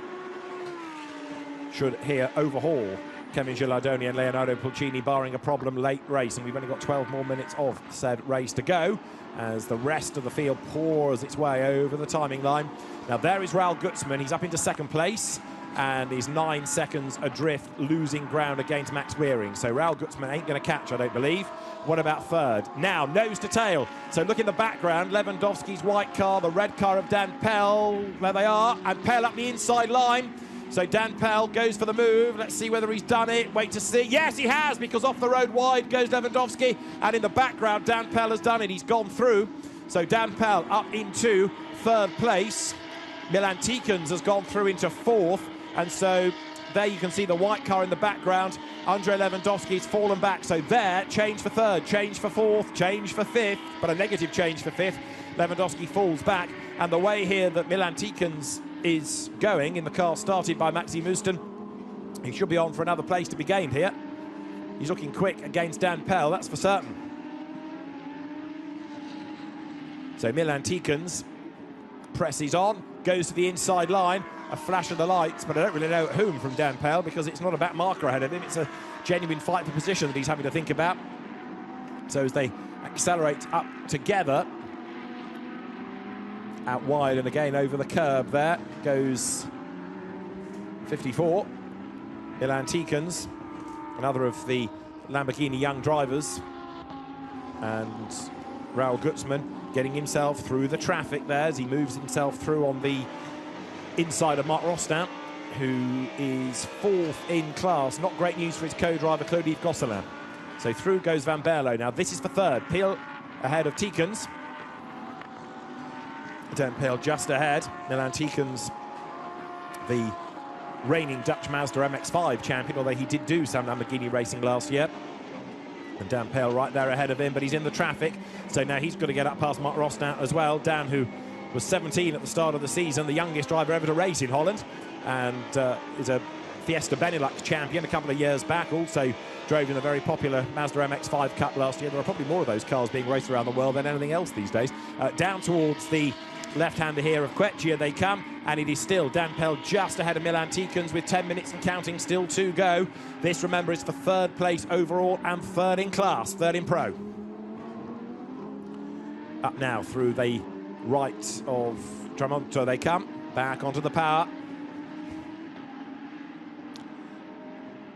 Should here overhaul Kevin Gilardoni and Leonardo Pulcini, barring a problem late race, and we've only got 12 more minutes of said race to go as the rest of the field pours its way over the timing line. Now there is Raul Gutzmann, he's up into second place and he's 9 seconds adrift, losing ground against Max Wearing. So Raul Gutzmann ain't going to catch, I don't believe. What about third? Now, nose to tail. So look in the background, Lewandowski's white car, the red car of Dan Pell, there they are, and Pell up the inside line. So Dan Pell goes for the move. Let's see whether he's done it. Wait to see. Yes, he has, because off the road wide goes Lewandowski. And in the background, Dan Pell has done it. He's gone through. So Dan Pell up into third place. Milan Tikans has gone through into fourth. And so there you can see the white car in the background. Andrei Lewandowski's fallen back. So there, change for third, change for fourth, change for fifth, but a negative change for fifth. Lewandowski falls back. And the way here that Milan Tikans is going in the car started by Maxi Muston, he should be on for another place to be gained here. He's looking quick against Dan Pell, that's for certain. So Milan Tikans presses on, goes to the inside line, a flash of the lights, but I don't really know at whom from Dan Pell, because it's not a back marker ahead of him, it's a genuine fight for position that he's having to think about. So as they accelerate up together, out wide and again over the curb, there goes 54, Milan Tikans, another of the Lamborghini young drivers, and Raul Gutzmann getting himself through the traffic there as he moves himself through on the inside of Marc Rostin, who is fourth in class. Not great news for his co-driver Claude-Yves Gosselin. So through goes Van Berlo. Now this is for third, Peel ahead of Tikans. Dan Pell just ahead. Milan Tikans, the reigning Dutch Mazda MX-5 champion, although he did do some Lamborghini racing last year. And Dan Pell right there ahead of him, but he's in the traffic. So now he's got to get up past Marc Rostin as well. Dan, who was 17 at the start of the season, the youngest driver ever to race in Holland, and is a Fiesta Benelux champion a couple of years back. Also drove in the very popular Mazda MX-5 Cup last year. There are probably more of those cars being raced around the world than anything else these days. Down towards the left-hander here of Quechia they come, and it is still Dan Pell just ahead of Milan Tikans with 10 minutes and counting still to go. This, remember, is for third place overall and third in class, third in pro. Up now through the right of Tramonto they come, back onto the power.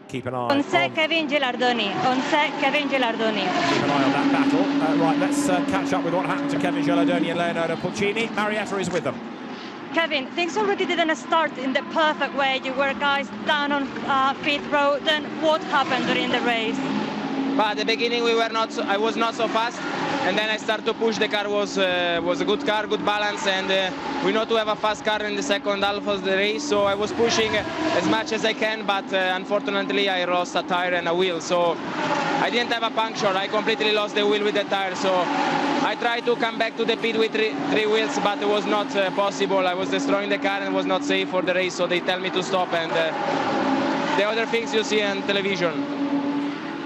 Keep an eye on Kevin Gilardoni. Kevin Gilardoni. Keep an eye on that battle. Right, let's catch up with what happened to Kevin Gilardoni and Leonardo Pulcini. Marietta is with them. Kevin, things already didn't start in the perfect way. You were guys down on fifth row. Then what happened during the race? But at the beginning I was not so fast, and then I started to push. The car was a good car, good balance, and we know to have a fast car in the second half of the race. So I was pushing as much as I can, but unfortunately I lost a tire and a wheel. So I didn't have a puncture. I completely lost the wheel with the tire. So I tried to come back to the pit with three wheels, but it was not possible. I was destroying the car and it was not safe for the race. So they tell me to stop, and the other things you see on television.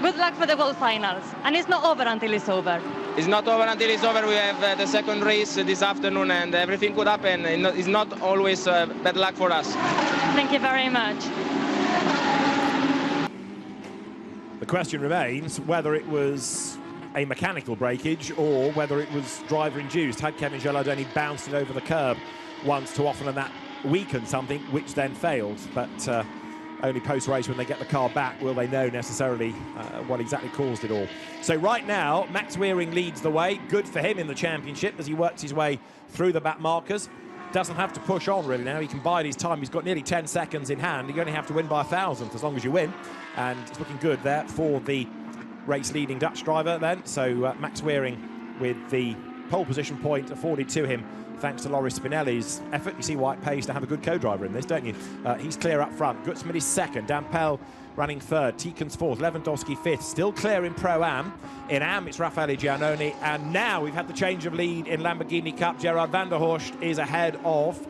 Good luck for the World Finals. And it's not over until it's over. It's not over until it's over. We have the second race this afternoon, and everything could happen. It's not always bad luck for us. Thank you very much. The question remains whether it was a mechanical breakage or whether it was driver-induced. Had Kevin Gilardoni bounced it over the curb once too often, and that weakened something, which then failed. But only post-race when they get the car back will they know necessarily what exactly caused it all. So right now, Max Weering leads the way. Good for him in the championship as he works his way through the back markers. Doesn't have to push on really now. He can bide his time. He's got nearly 10 seconds in hand. You only have to win by 1,000th as long as you win. And it's looking good there for the race-leading Dutch driver then. So Max Weering with the pole position point afforded to him thanks to Loris Spinelli's effort. You see why it pays to have a good co-driver in this, don't you? He's clear up front. Gutzman is second. Dan Pell running third. Tikens fourth. Lewandowski fifth. Still clear in Pro-Am. In Am, it's Raffaele Giannone. And now we've had the change of lead in Lamborghini Cup. Gerald Vanderhorse is ahead of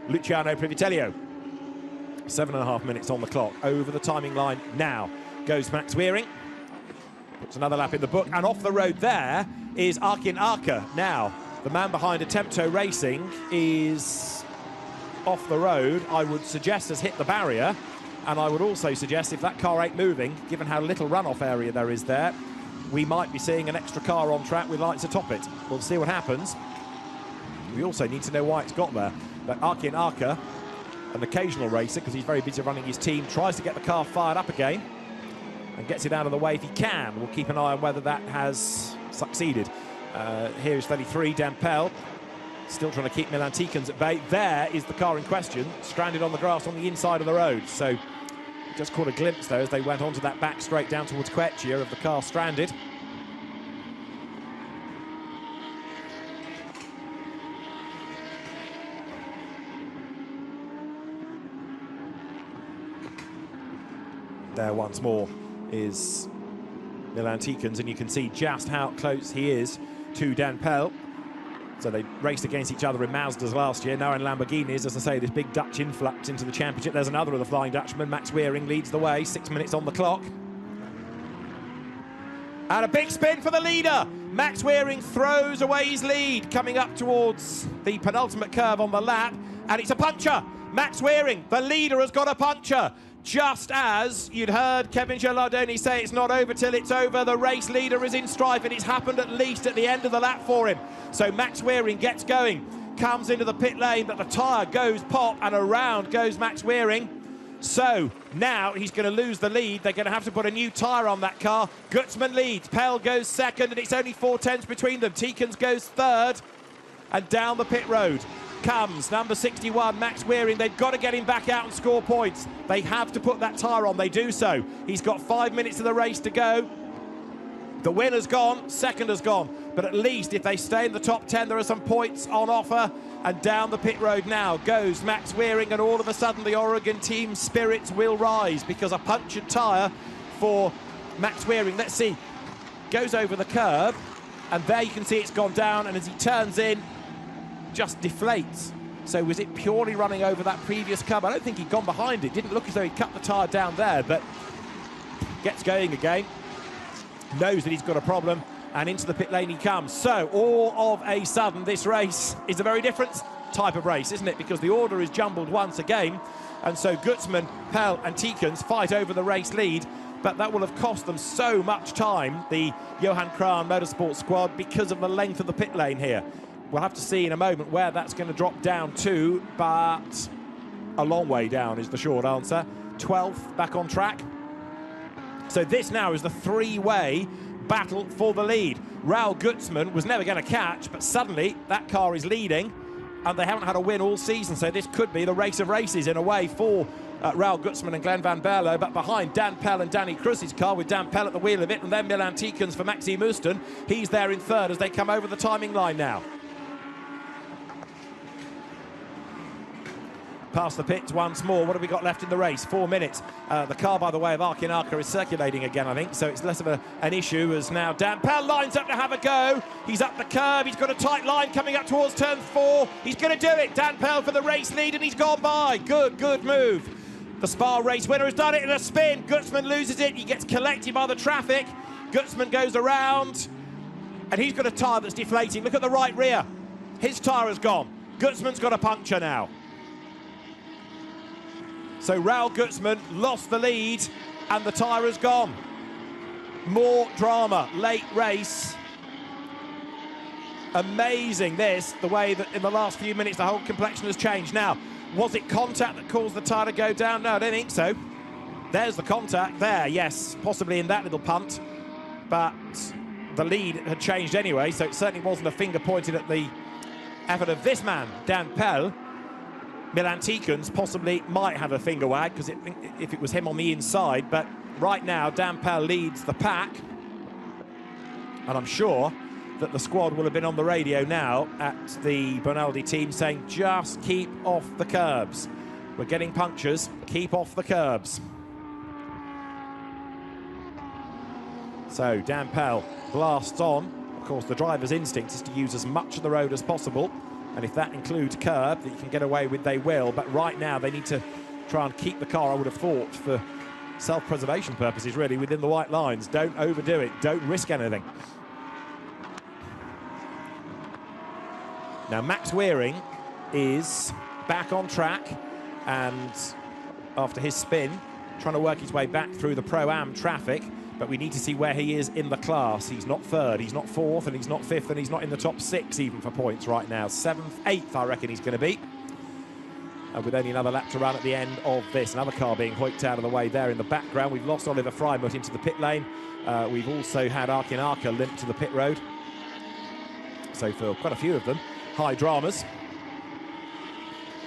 Luciano Privitello. 7.5 minutes on the clock. Over the timing line now goes Max Weering. Puts another lap in the book. And off the road there is Arkin Arka. Now, the man behind Attempto Racing is off the road. I would suggest has hit the barrier. And I would also suggest if that car ain't moving, given how little runoff area there is there, we might be seeing an extra car on track with lights atop it. We'll see what happens. We also need to know why it's got there. But Arkin Arka, an occasional racer, because he's very busy running his team, tries to get the car fired up again and gets it out of the way if he can. We'll keep an eye on whether that has succeeded. Here's 33, Dan Pell, still trying to keep Milan Tikens at bay. There is the car in question, stranded on the grass on the inside of the road. So just caught a glimpse, though, as they went onto that back straight down towards Quechia of the car stranded. There once more is Milan Tikens, and you can see just how close he is to Dan Pell. So they raced against each other in Mazdas last year, now in Lamborghinis. As I say, this big Dutch influx into the championship. There's another of the Flying Dutchmen. Max Weering leads the way, 6 minutes on the clock. And a big spin for the leader. Max Weering throws away his lead, coming up towards the penultimate curve on the lap, and it's a puncher. Max Weering, the leader, has got a puncher. Just as you'd heard Kevin Gilardoni say it's not over till it's over, the race leader is in strife, and it's happened at least at the end of the lap for him. So Max Weering gets going, comes into the pit lane, but the tyre goes pop, and around goes Max Weering. So now he's going to lose the lead. They're going to have to put a new tyre on that car. Gutzman leads, Pell goes second, and it's only 4 tenths between them. Tikens goes third, and down the pit road comes number 61, Max Weering. They've got to get him back out and score points. They have to put that tyre on. They do so. He's got 5 minutes of the race to go. The winner's gone, second has gone. But at least if they stay in the top 10, there are some points on offer. And down the pit road now goes Max Weering, and all of a sudden the Oregon team spirits will rise, because a punctured tyre for Max Weering, let's see, goes over the curb, and there you can see it's gone down, and as he turns in, just deflates. So was it purely running over that previous curb? I don't think he'd gone behind it. Didn't look as though he'd cut the tyre down there, but gets going again. Knows that he's got a problem, and into the pit lane he comes. So all of a sudden this race is a very different type of race, isn't it? Because the order is jumbled once again, and so Gutzman, Pell and Tikens fight over the race lead, but that will have cost them so much time, the Johan Krahn Motorsport squad, because of the length of the pit lane here. We'll have to see in a moment where that's going to drop down to, but a long way down is the short answer. 12th back on track. So this now is the three-way battle for the lead. Raul Gutzman was never going to catch, but suddenly that car is leading, and they haven't had a win all season, so this could be the race of races in a way for Raul Gutzman and Glenn Van Berlo, but behind Dan Pell and Danny Krus's car, with Dan Pell at the wheel of it, and then Milan Tikens for Maxi Muston. He's there in third as they come over the timing line now. Past the pits once more. What have we got left in the race? 4 minutes. The car, by the way, of Arkin Arka is circulating again, I think, so it's less of an issue, as now Dan Pell lines up to have a go. He's up the curb. He's got a tight line coming up towards turn 4. He's going to do it. Dan Pell for the race lead, and he's gone by. Good move. The Spa race winner has done it in a spin. Gutzman loses it. He gets collected by the traffic. Gutzman goes around, and he's got a tyre that's deflating. Look at the right rear. His tyre has gone. Gutzman's got a puncture now. So Raul Gutzman lost the lead, and the tyre has gone. More drama, late race. Amazing this, the way that in the last few minutes the whole complexion has changed. Now, was it contact that caused the tyre to go down? No, I don't think so. there's the contact there, yes, possibly in that little punt, but the lead had changed anyway, so it certainly wasn't a finger pointed at the effort of this man, Dan Pell. Milan Tikans possibly might have a finger wag, because if it was him on the inside, but right now Dan Pell leads the pack, and I'm sure that the squad will have been on the radio now at the Bonaldi team saying, just keep off the curbs. We're getting punctures, keep off the curbs. So Dan Pell blasts on. Of course, the driver's instinct is to use as much of the road as possible, and if that includes curb that you can get away with, they will. But right now they need to try and keep the car, I would have thought, for self-preservation purposes, really, within the white lines. Don't overdo it, don't risk anything. Now Max Weering is back on track, and after his spin, trying to work his way back through the Pro-Am traffic, but we need to see where he is in the class. He's not third, he's not fourth, and he's not fifth, and he's not in the top 6 even for points right now. 7th, 8th, I reckon he's going to be. And with only another lap to run at the end of this, another car being hoiked out of the way there in the background. We've lost Oliver Frybo into the pit lane. We've also had Arkin Arka limped to the pit road. So for quite a few of them, high dramas.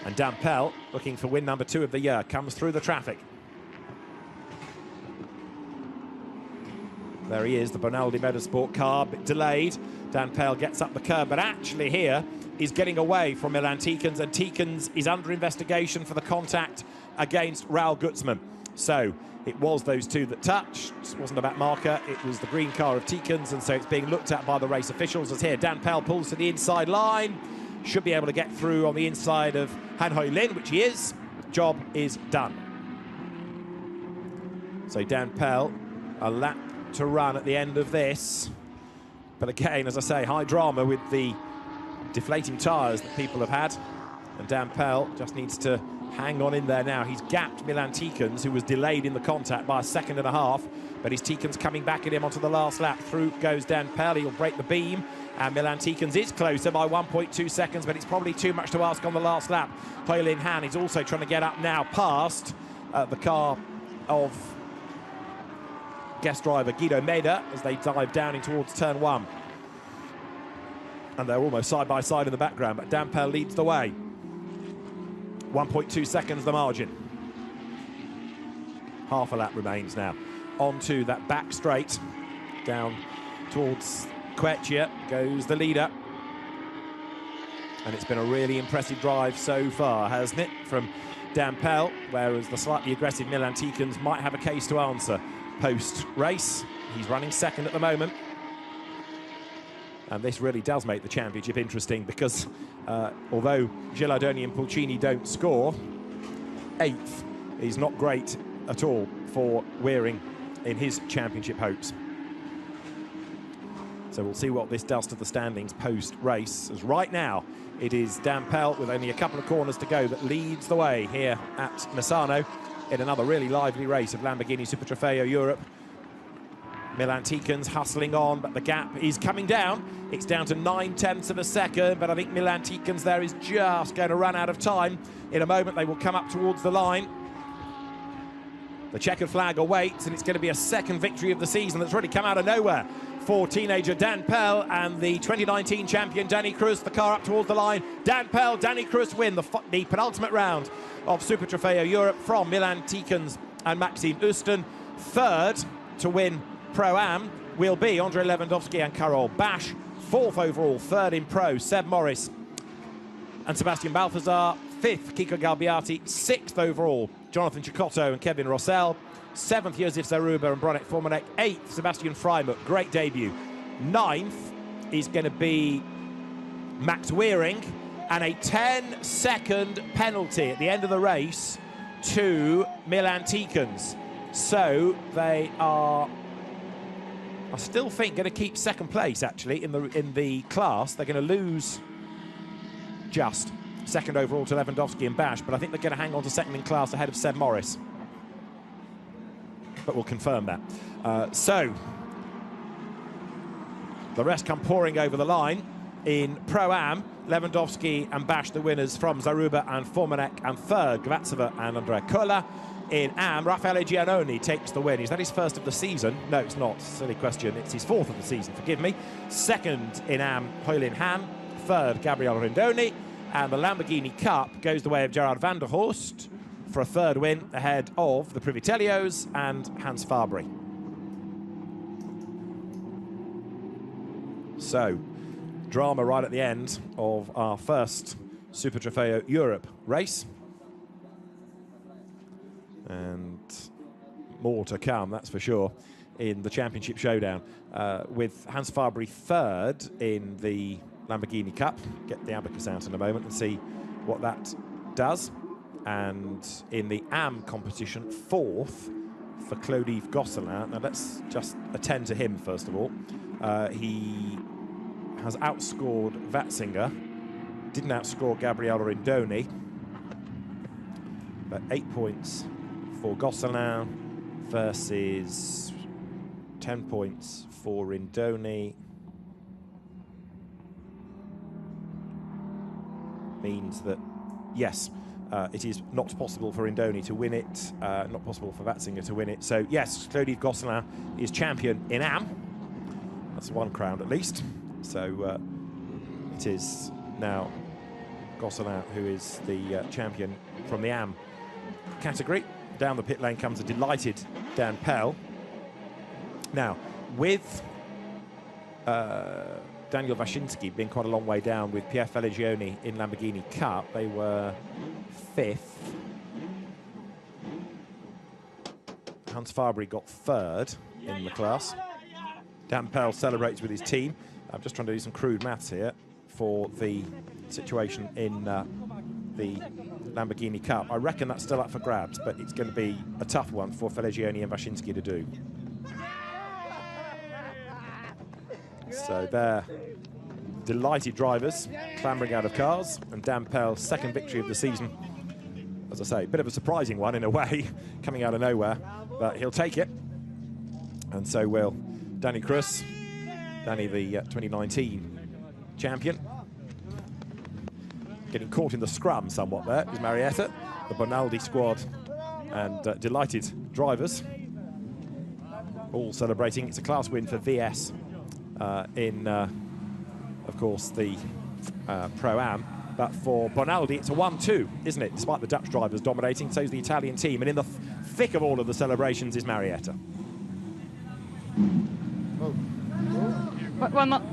And Dan Pell, looking for win number 2 of the year, comes through the traffic. There he is, the Bonaldi Motorsport car, a bit delayed. Dan Pell gets up the curb, but actually here is getting away from Milan Tikans, and Tikans is under investigation for the contact against Raul Gutzmann. So it was those two that touched. It wasn't about marker, it was the green car of Tikans, and so it's being looked at by the race officials. As here, Dan Pell pulls to the inside line, should be able to get through on the inside of Han Hoi Lin, which he is. Job is done. So Dan Pell, a lap to run at the end of this, but again, as I say, high drama with the deflating tyres that people have had, and Dan Pell just needs to hang on in there now. He's gapped Milan Tikans, who was delayed in the contact by 1.5 seconds, but his Tikans coming back at him onto the last lap. Through goes Dan Pell, he'll break the beam, and Milan Tikans is closer by 1.2 seconds, but it's probably too much to ask on the last lap. Hoi Lin Han is also trying to get up now past the car of guest driver Guido Meda as they dive down in towards turn 1. And they're almost side by side in the background, but Dan Pell leads the way. 1.2 seconds the margin. Half a lap remains now. Onto that back straight, down towards Quechia goes the leader. And it's been a really impressive drive so far, hasn't it, from Dan Pell, whereas the slightly aggressive Milan Tikans might have a case to answer post-race. He's running second at the moment. And this really does make the championship interesting, because although Gilardoni and Pulcini don't score, 8th is not great at all for Weering in his championship hopes. So we'll see what this does to the standings post-race, as right now it is Dan Pell with only a couple of corners to go that leads the way here at Misano in another really lively race of Lamborghini Super Trofeo Europe. Milan Tikans hustling on, but the gap is coming down. It's down to 9/10 of a second, but I think Milan Tikans there is just going to run out of time. In a moment, they will come up towards the line. The checkered flag awaits, and it's going to be a second victory of the season that's really come out of nowhere for teenager Dan Pell and the 2019 champion Danny Cruz. The car up towards the line. Dan Pell, Danny Cruz win the penultimate round of Super Trofeo Europe from Milan Tikans and Maxime Usten. Third to win Pro-Am will be Andrei Lewandowski and Karol Bash. 4th overall, 3rd in Pro, Seb Morris and Sebastian Balthazar. 5th, Kiko Galbiati. 6th overall, Jonathan Chicotto and Kevin Rossell. 7th, Josef Zaruba and Bronek Formanek. 8th, Sebastian Frybo, great debut. 9th is going to be Max Weering, and a 10-second penalty at the end of the race to Milan Tikans. So they are, I still think, going to keep second place, actually, in the class. They're going to lose just second overall to Lewandowski and Bash, but I think they're going to hang on to second in class ahead of Seb Morris. But we'll confirm that. So the rest come pouring over the line in Pro-Am. Lewandowski and Bash, the winners from Zaruba and Formanek, and third, Gvatsova and Andrea Kola. In Am, Raffaele Giannoni takes the win. Is that his first of the season? No, it's not. Silly question. It's his fourth of the season, forgive me. Second in Am, Hoylin Han. Third, Gabriele Rindoni. And the Lamborghini Cup goes the way of Gerald Vanderhorse for a third win ahead of the Privitellios and Hans Fabry. So, drama right at the end of our first Super Trofeo Europe race. And more to come, that's for sure, in the championship showdown. With Hans Fabry third in the Lamborghini Cup. Get the abacus out in a moment and see what that does. And in the AM competition, fourth for Claude-Yves Gosselin. Now let's just attend to him first of all. He has outscored Vatzinger, didn't outscore Gabriele Rindoni, but 8 points for Gosselin versus 10 points for Rindoni. Means that, yes, it is not possible for Rindoni to win it, not possible for Vatzinger to win it. So, yes, Claude-Yves Gosselin is champion in AM. That's one crown at least. So, it is now Gosselin who is the champion from the AM category. Down the pit lane comes a delighted Dan Pell. Now, with Daniel Waszyński being quite a long way down with Pierre Feligioni in Lamborghini Cup, they were fifth. Hans Fabry got third in the class. Dan Pell celebrates with his team. I'm just trying to do some crude maths here for the situation in the Lamborghini Cup. I reckon that's still up for grabs, but it's going to be a tough one for Feligioni and Waszyński to do. So they're delighted drivers clambering out of cars, and Dan Pell's second victory of the season. As I say, a bit of a surprising one in a way, coming out of nowhere, but he'll take it. And so will Danny Cruz, Danny the 2019 champion. Getting caught in the scrum somewhat there is Marietta, the Bonaldi squad, and delighted drivers. All celebrating. It's a class win for VS in, of course, the Pro-Am. But for Bonaldi, it's a 1-2, isn't it? Despite the Dutch drivers dominating, so's the Italian team. And in the thick of all of the celebrations is Marietta.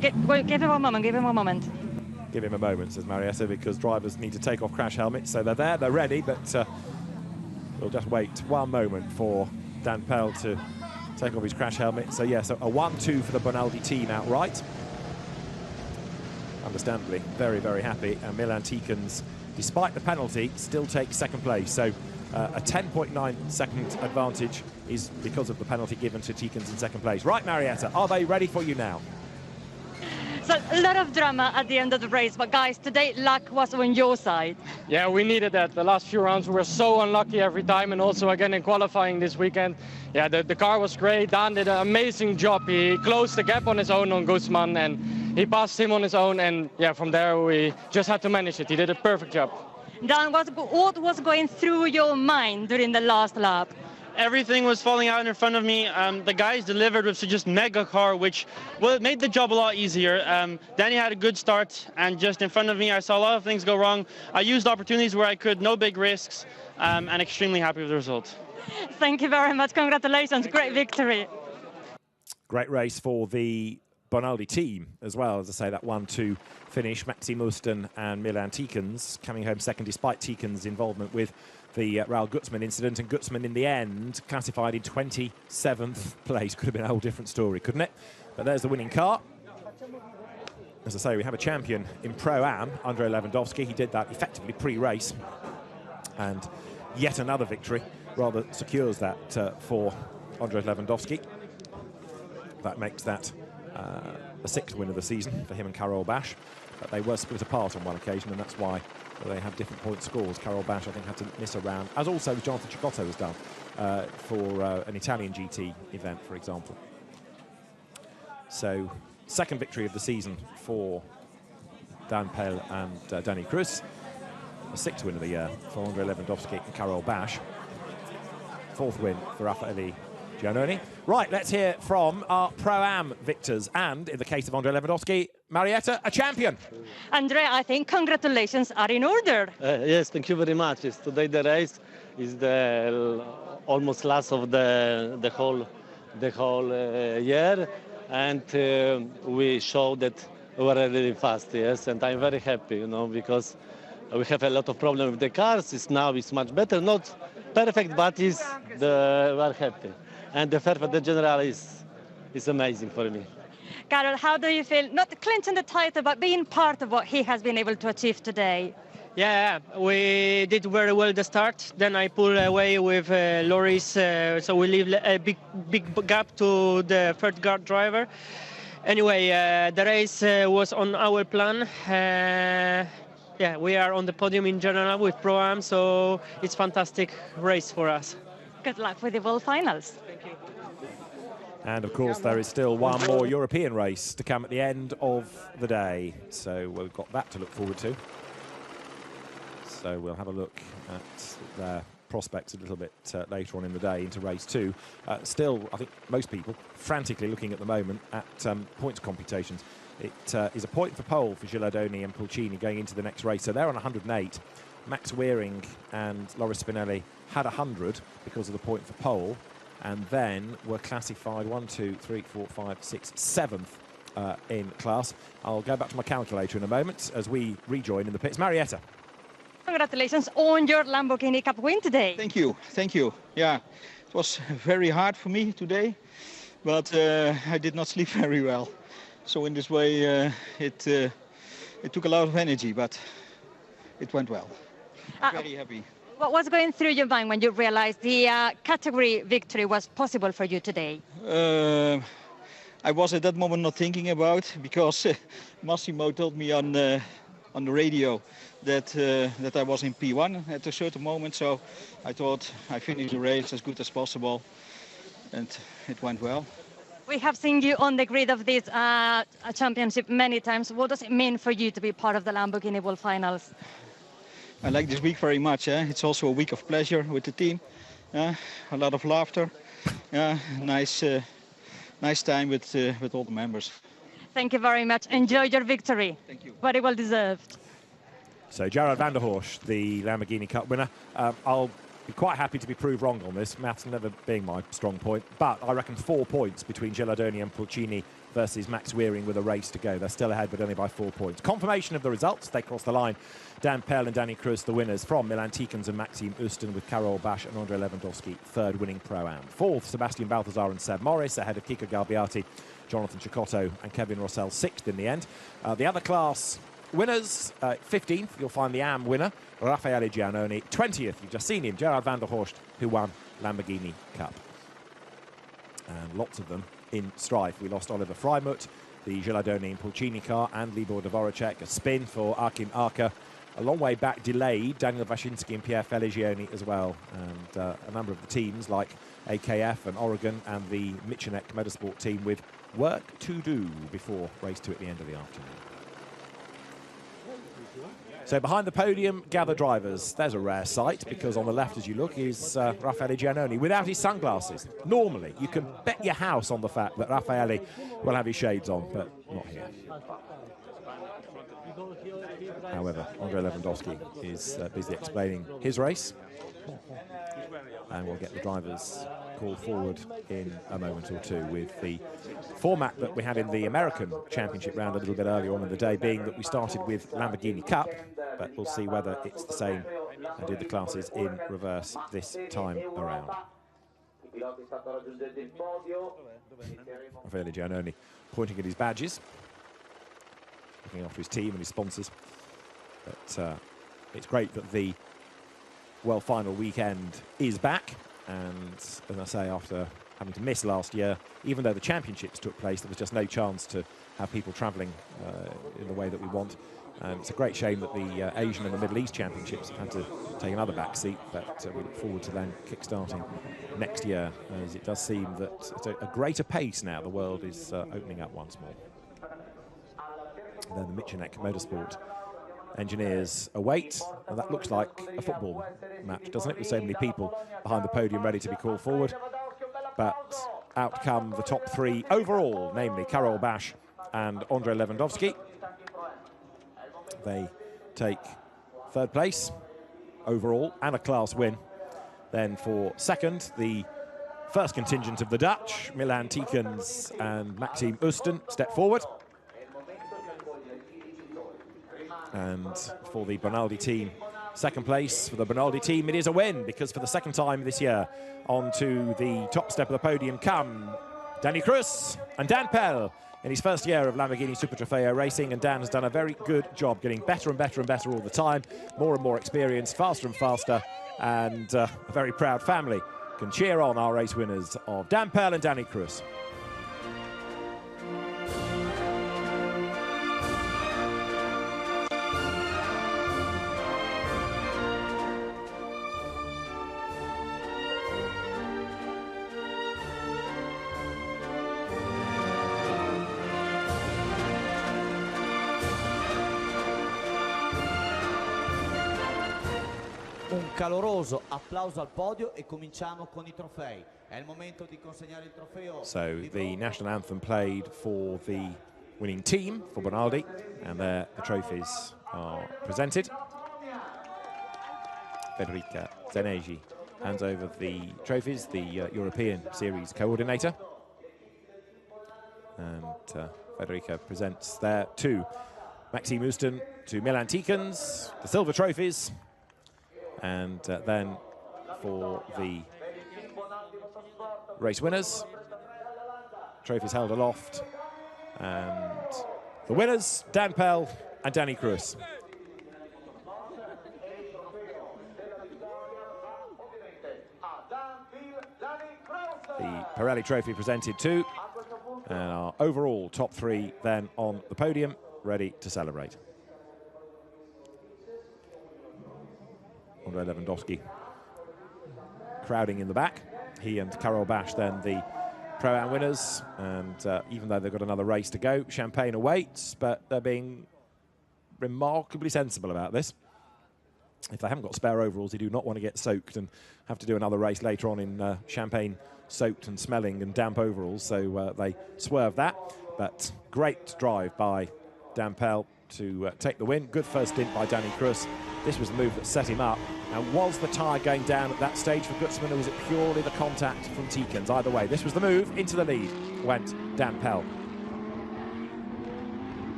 Give him a moment, give him a moment. Give him a moment, says Marietta, because drivers need to take off crash helmets. So they're there, they're ready, but we'll just wait one moment for Dan Pell to take off his crash helmet. So, yes, yeah, so a 1-2 for the Bonaldi team outright. Understandably, very, very happy. And Milan Tikans, despite the penalty, still takes second place. So a 10.9 second advantage is because of the penalty given to Tikans in second place. Right, Marietta, are they ready for you now? So a lot of drama at the end of the race, but guys, today luck was on your side. Yeah, we needed that. The last few rounds we were so unlucky every time, and also again in qualifying this weekend. Yeah, the car was great. Dan did an amazing job. He closed the gap on his own on Guzman, and he passed him on his own, and yeah, from there we just had to manage it. He did a perfect job. Dan, what was going through your mind during the last lap? Everything was falling out in front of me. The guys delivered with just mega car, which, well, it made the job a lot easier. Danny had a good start, and just in front of me, I saw a lot of things go wrong. I used opportunities where I could, no big risks, and extremely happy with the result. Thank you very much. Congratulations. Great victory. Great race for the Bonaldi team as well. As I say, that 1-2 finish. Maxi Muston and Milan Tikans coming home second, despite Tikans' involvement with the Raul Gutzman incident, and Gutzman in the end classified in 27th place. Could have been a whole different story, couldn't it? But there's the winning car. As I say, we have a champion in Pro-Am, Andrei Lewandowski. He did that effectively pre-race, and yet another victory rather secures that for Andrei Lewandowski. That makes that a sixth win of the season for him and Karol Bash. But they were split apart on one occasion, and that's why they have different point scores. Karol Bash, I think, had to miss a round, as also Jonathan Cicotto has done for an Italian GT event, for example. So, second victory of the season for Dan Pell and Danny Cruz. The 6th win of the year for Andrei Lewandowski and Karol Bash. 4th win for Raffaele Giannoni. Right, let's hear from our Pro-Am victors, and in the case of Andrei Lewandowski, Marietta, a champion. Andrea, I think congratulations are in order. Yes, thank you very much. Today the race is the almost last of the whole year, and we showed that we were really fast. Yes, and I'm very happy, you know, because we have a lot of problems with the cars. It's much better, not perfect, but we are happy. And the fair for the general is amazing for me. Karol, how do you feel, not clinching the title, but being part of what he has been able to achieve today? Yeah, we did very well the start. Then I pulled away with Loris, so we leave a big gap to the third guard driver. Anyway, the race was on our plan. Yeah, we are on the podium in general with Pro-Am, so it's fantastic race for us. Good luck with the World Finals. Thank you. And of course, there is still one more European race to come at the end of the day. So we've got that to look forward to. So we'll have a look at their prospects a little bit later on in the day into race 2. Still, I think most people frantically looking at the moment at points computations. It is a point for pole for Gilardoni and Pulcini going into the next race. So they're on 108. Max Weering and Loris Spinelli had 100 because of the point for pole, and then were classified 1, 2, 3, 4, 5, 6, 7th in class. I'll go back to my calculator in a moment as we rejoin in the pits. Marietta. Congratulations on your Lamborghini Cup win today. Thank you, thank you. Yeah, it was very hard for me today, but I did not sleep very well. So in this way, it took a lot of energy, but it went well. Very happy. What was going through your mind when you realized the category victory was possible for you today? I was at that moment not thinking about, because Massimo told me on the radio that I was in P1 at a certain moment. So I thought I finished the race as good as possible, and it went well. We have seen you on the grid of this championship many times. What does it mean for you to be part of the Lamborghini World Finals? I like this week very much. It's also a week of pleasure with the team. A lot of laughter. Nice time with all the members. Thank you very much. Enjoy your victory. Thank you. Very well deserved. So Gerald Vanderhorse, the Lamborghini Cup winner. I'll be quite happy to be proved wrong on this, maths never being my strong point, but I reckon 4 points between Gilardoni and Pulcini versus Max Weering with a race to go. They're still ahead, but only by 4 points. Confirmation of the results. They cross the line. Dan Pell and Danny Cruz, the winners from Milan Tikens and Maxime Ouston, with Karol Bash and Andrei Lewandowski, 3rd winning Pro-Am. 4th, Sebastian Balthazar and Seb Morris, ahead of Kiko Galbiati, Jonathan Chicotto and Kevin Rossell, 6th in the end. The other class winners, 15th, you'll find the Am winner, Raffaele Giannoni. 20th, you've just seen him, Gerald Vanderhorst, who won Lamborghini Cup. And lots of them in strife. We lost Oliver Freimuth, the Gilardoni and Pulcini car, and Libor Dvoracek, a spin for Achim Arca. A long way back delayed, Daniel Waszinski and Pierre Feligioni as well. And a number of the teams like AKF and Oregon and the Michenek Motorsport team with work to do before race 2 at the end of the afternoon. So behind the podium, gather drivers. There's a rare sight, because on the left as you look is Raffaele Giannoni without his sunglasses. Normally, you can bet your house on the fact that Raffaele will have his shades on, but not here. However, Andrei Lewandowski is busy explaining his race, and we'll get the drivers called forward in a moment or two, with the format that we had in the American Championship round a little bit earlier on in the day being that we started with Lamborghini Cup, but we'll see whether it's the same and do the classes in reverse this time around. Raffaele Giannoni pointing at his badges, looking after his team and his sponsors. But it's great that the World Final weekend is back, and as I say, after having to miss last year, even though the championships took place, there was just no chance to have people travelling in the way that we want. And it's a great shame that the Asian and the Middle East championships have had to take another back seat, but we look forward to them kick-starting next year, as it does seem that at a greater pace now the world is opening up once more. And then the Michenek Motorsport engineers await. And that looks like a football match, doesn't it? With so many people behind the podium ready to be called forward. But out come the top three overall, namely Karol Bash and Andrei Lewandowski. They take third place overall and a class win. Then for second, the first contingent of the Dutch, Milan Tikens and Maxime Oesten, step forward. And for the Bonaldi team, second place for the Bonaldi team, it is a win, because for the second time this year, onto the top step of the podium come Danny Cruz and Dan Pell in his first year of Lamborghini Super Trofeo racing, and Dan has done a very good job, getting better and better and better all the time, more and more experienced, faster and faster, and a very proud family can cheer on our race winners of Dan Pell and Danny Cruz. Caloroso applauso al podio e cominciamo con I trofei. È il momento di consegnare il trofeo. So the national anthem played for the winning team, for Bonaldi, and the trophies are presented. Federica Zenegi hands over the trophies, the European Series coordinator. And Federica presents there to Maxime Oesten, to Milan Tikens, the silver trophies. And then for the race winners, trophies held aloft. And the winners, Dan Pell and Danny Cruz. The Pirelli trophy presented too. And our overall top three then on the podium, ready to celebrate. Andrei Lewandowski crowding in the back. He and Karol Bash then the Pro-Am winners, and even though they've got another race to go, Champagne awaits, but they're being remarkably sensible about this. If they haven't got spare overalls, they do not want to get soaked and have to do another race later on in Champagne soaked and smelling and damp overalls, so they swerve that. But great drive by Dan Pell to take the win. Good first stint by Danny Cruz. This was the move that set him up. Now, was the tyre going down at that stage for Gutsman, or was it purely the contact from Tikens? Either way, this was the move. Into the lead went Dan Pell.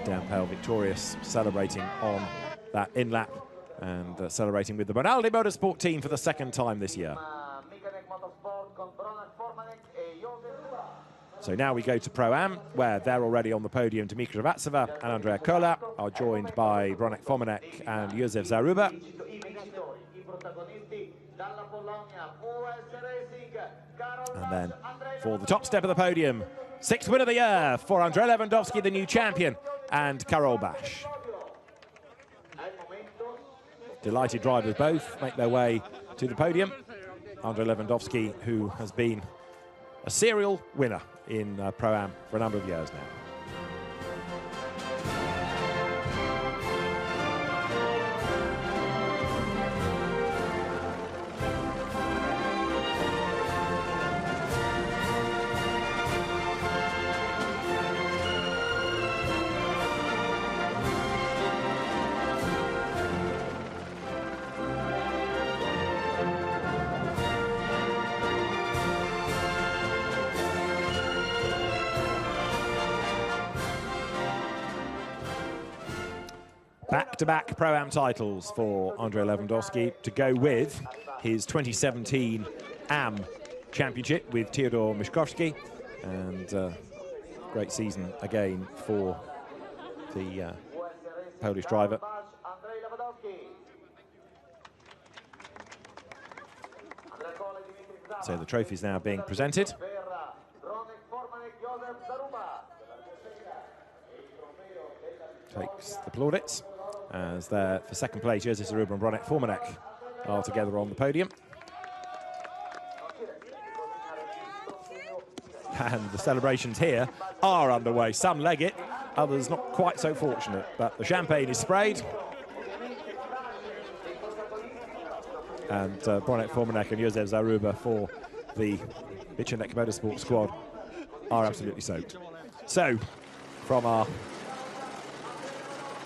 Dan Pell victorious, celebrating on that in-lap and celebrating with the Bonaldi Motorsport team for the second time this year. So now we go to Pro-Am, where they're already on the podium. Dimitra Vatseva and Andrea Kola are joined by Bronek Fomenek and Józef Zaruba. And then for the top step of the podium, sixth win of the year for Andrei Lewandowski, the new champion, and Karol Bash. Delighted drivers both make their way to the podium. Andrei Lewandowski, who has been a serial winner in Pro-Am for a number of years now. Back-to-back Pro-Am titles for Andrei Lewandowski, to go with his 2017 AM Championship with Theodor Miszkowski, and great season again for the Polish driver. So the trophy's now being presented. Takes the plaudits, as there for second place, Józef Zaruba and Bronek Fomenek are together on the podium. And the celebrations here are underway. Some leg it, others not quite so fortunate. But the champagne is sprayed. And Bronek Formanek and Josef Zaruba for the Bichanek Motorsport squad are absolutely soaked. So, from our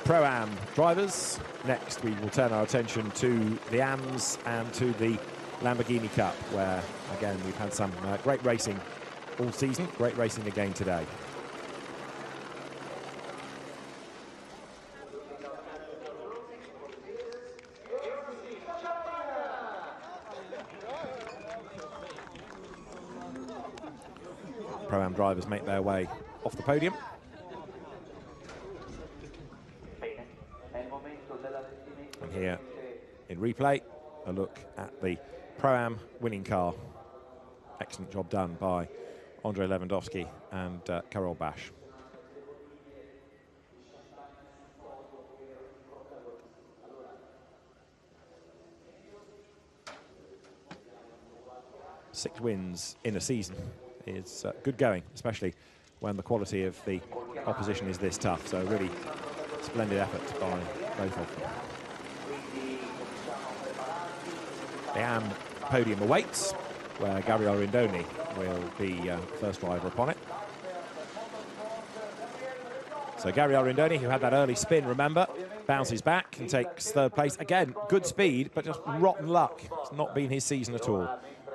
Pro-Am drivers, next we will turn our attention to the AMs and to the Lamborghini Cup, where, again, we've had some great racing all season, great racing again today. Pro-Am drivers make their way off the podium. And here in replay, a look at the Pro-Am winning car. Excellent job done by Andrei Lewandowski and Karol Bash. Six wins in a season is good going, especially when the quality of the opposition is this tough. So really splendid effort by both of them. The AM podium awaits, where Gabriel Rindoni will be first driver upon it. So Gabriel Rindoni, who had that early spin, remember, bounces back and takes third place. Again, good speed, but just rotten luck. It's not been his season at all,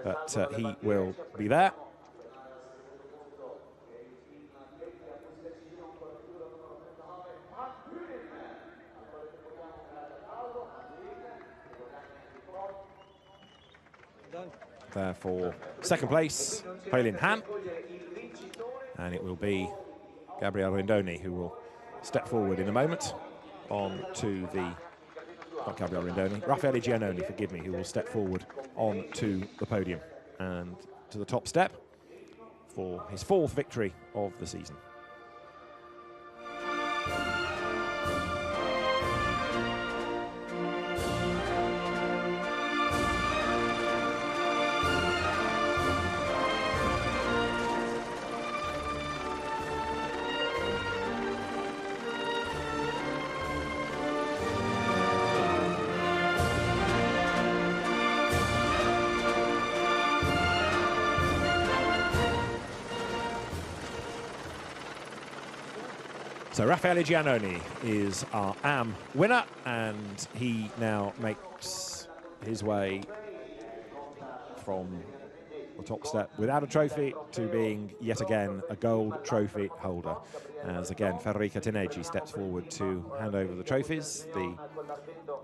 but he will be there. There for second place, Heilin Han, and it will be Gabriel Rindoni who will step forward in a moment on to the, not Gabriel Rindoni, Raffaele Giannoni, forgive me, who will step forward on to the podium and to the top step for his fourth victory of the season. So Raffaele Giannoni is our AM winner, and he now makes his way from the top step without a trophy to being yet again a gold trophy holder. As again Federica Teneggi steps forward to hand over the trophies, the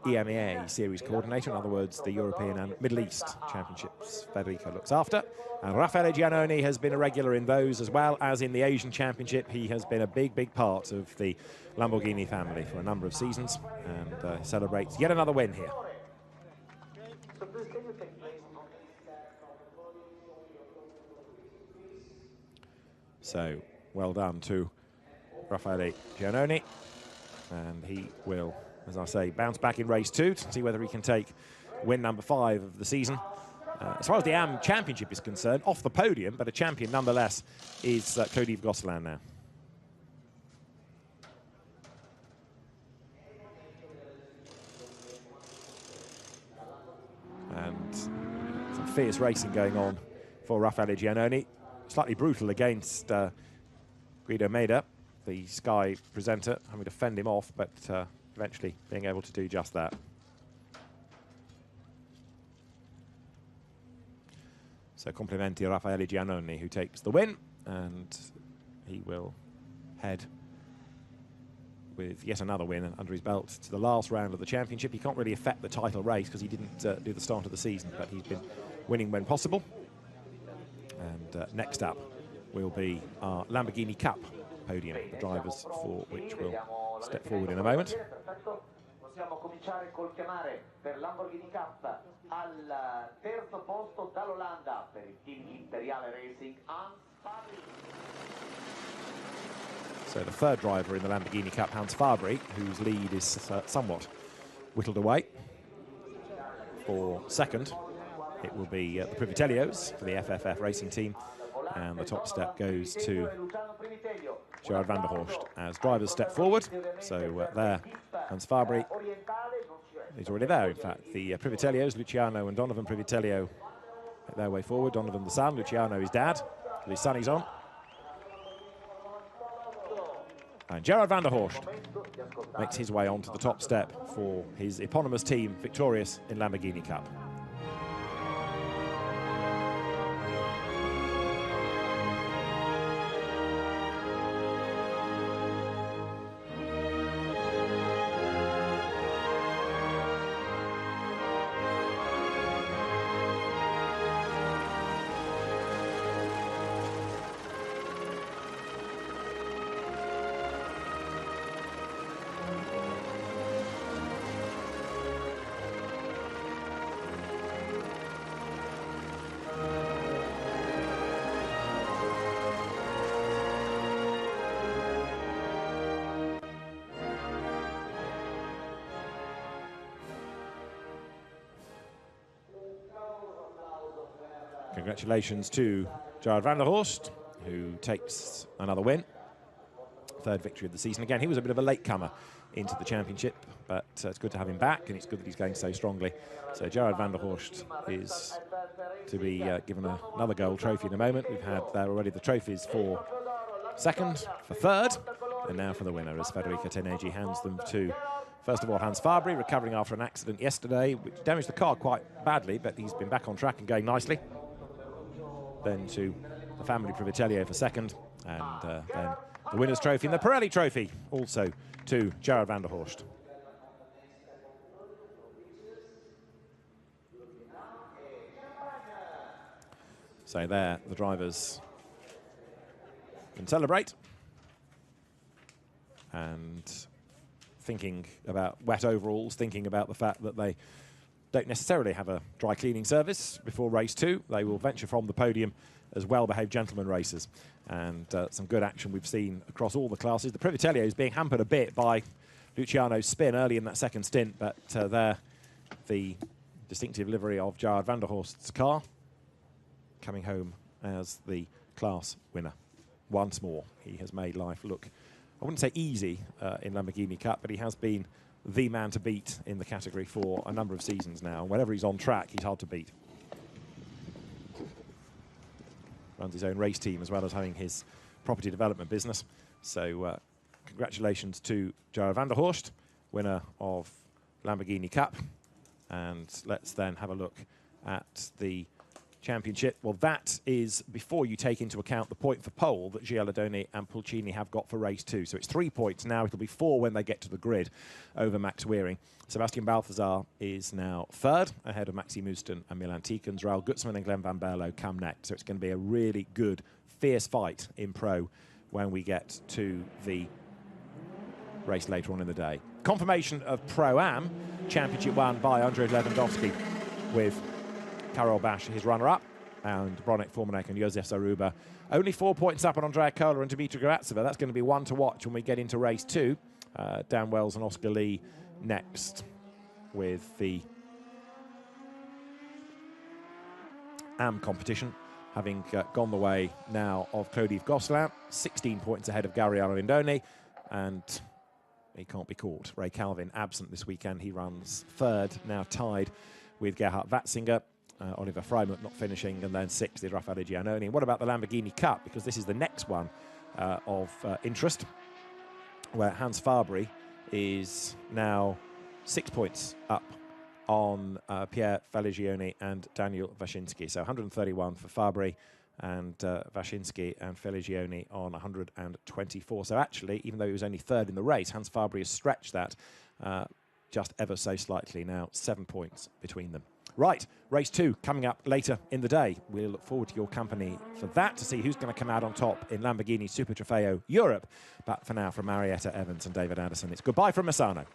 EMEA series coordinator, in other words the European and Middle East Championships Federica looks after. And Raffaele Giannoni has been a regular in those, as well as in the Asian Championship. He has been a big part of the Lamborghini family for a number of seasons, and celebrates yet another win here. So, well done to Raffaele Giannoni, and he will, as I say, bounce back in race 2 to see whether he can take win number 5 of the season. As far as the AM Championship is concerned, off the podium, but a champion nonetheless, is Claude-Yves Gosselin now. And some fierce racing going on for Raffaele Giannoni. Slightly brutal against Guido Meda, the Sky presenter, having to fend him off, but eventually being able to do just that. So complimenti Raffaele Giannoni, who takes the win, and he will head with yet another win under his belt to the last round of the championship. He can't really affect the title race because he didn't do the start of the season, but he's been winning when possible. And next up will be our Lamborghini Cup podium, the drivers for which will step forward in a moment. Possiamo cominciare col chiamare per Lamborghini Cup al terzo posto dall'Olanda per il team Imperiale Racing, Hans Fabri. So the third driver in the Lamborghini Cup, Hans Fabri, whose lead is somewhat whittled away. For second, it will be the Privitellios for the FFF racing team, And the top step goes to Gerald Vanderhorse as drivers step forward. So there, Hans Fabry is already there. In fact, the Privitellios, Luciano and Donovan Privitellio, make their way forward. Donovan the son, Luciano his dad, with his son he's on. And Gerald Vanderhorse makes his way onto the top step for his eponymous team, victorious in Lamborghini Cup. Congratulations to Gerald Vanderhorse, who takes another win. Third victory of the season. Again, he was a bit of a latecomer into the championship, but it's good to have him back, and it's good that he's going so strongly. So Gerald Vanderhorse is to be given another gold trophy in a moment. We've had there already the trophies for second, for third, and now for the winner, as Federica Tenegi hands them to, first of all, Hans Fabry, recovering after an accident yesterday, which damaged the car quite badly, but he's been back on track and going nicely. Then to the family Privitello for second, and then the winner's trophy and the Pirelli trophy also to Gerald Vanderhorse. So there, the drivers can celebrate. And thinking about wet overalls, thinking about the fact that they don't necessarily have a dry cleaning service before race 2. They will venture from the podium as well-behaved gentleman racers. And some good action we've seen across all the classes. The Privitello is being hampered a bit by Luciano's spin early in that second stint, but there, the distinctive livery of Gerald Vanderhorst's car coming home as the class winner. Once more, he has made life look, I wouldn't say easy in Lamborghini Cup, but he has been the man to beat in the category for a number of seasons now. Whenever he's on track, he's hard to beat. Runs his own race team as well as having his property development business. So congratulations to Gerald Vanderhorst, winner of Lamborghini Cup. And let's then have a look at the championship. Well, that is before you take into account the point for pole that Gialadoni and Pulcini have got for race 2. So it's 3 points now. It'll be 4 when they get to the grid over Max Weering. Sebastian Balthazar is now third, ahead of Maxi Muston and Milan Tikens. Raul Gutzmann and Glenn Van Berlo come next. So it's going to be a really good, fierce fight in pro when we get to the race later on in the day. Confirmation of Pro-Am championship won by Andrzej Lewandowski, with Karol Bash, his runner-up, and Bronek Formanek and Josef Zaruba. Only 4 points up on Andrea Kohler and Dmitry Geratseva. That's going to be one to watch when we get into race 2. Dan Wells and Oscar Lee next, with the AM competition having gone the way now of Claude-Yves Gosselin, 16 points ahead of Gabriele Lindoni, and he can't be caught. Ray Calvin absent this weekend. He runs third, now tied with Gerhard Watzinger. Oliver Freimut not finishing, and then 6th is Raffaele Giannoni. What about the Lamborghini Cup? Because this is the next one of interest, where Hans Fabry is now 6 points up on Pierre Feligioni and Daniel Waszinski. So 131 for Fabry, and Waszinski and Feligioni on 124. So actually, even though he was only third in the race, Hans Fabry has stretched that just ever so slightly now, 7 points between them. Right, race 2 coming up later in the day. We'll look forward to your company for that, to see who's going to come out on top in Lamborghini Super Trofeo Europe. But for now, from Marietta Evans and David Anderson, it's goodbye from Misano.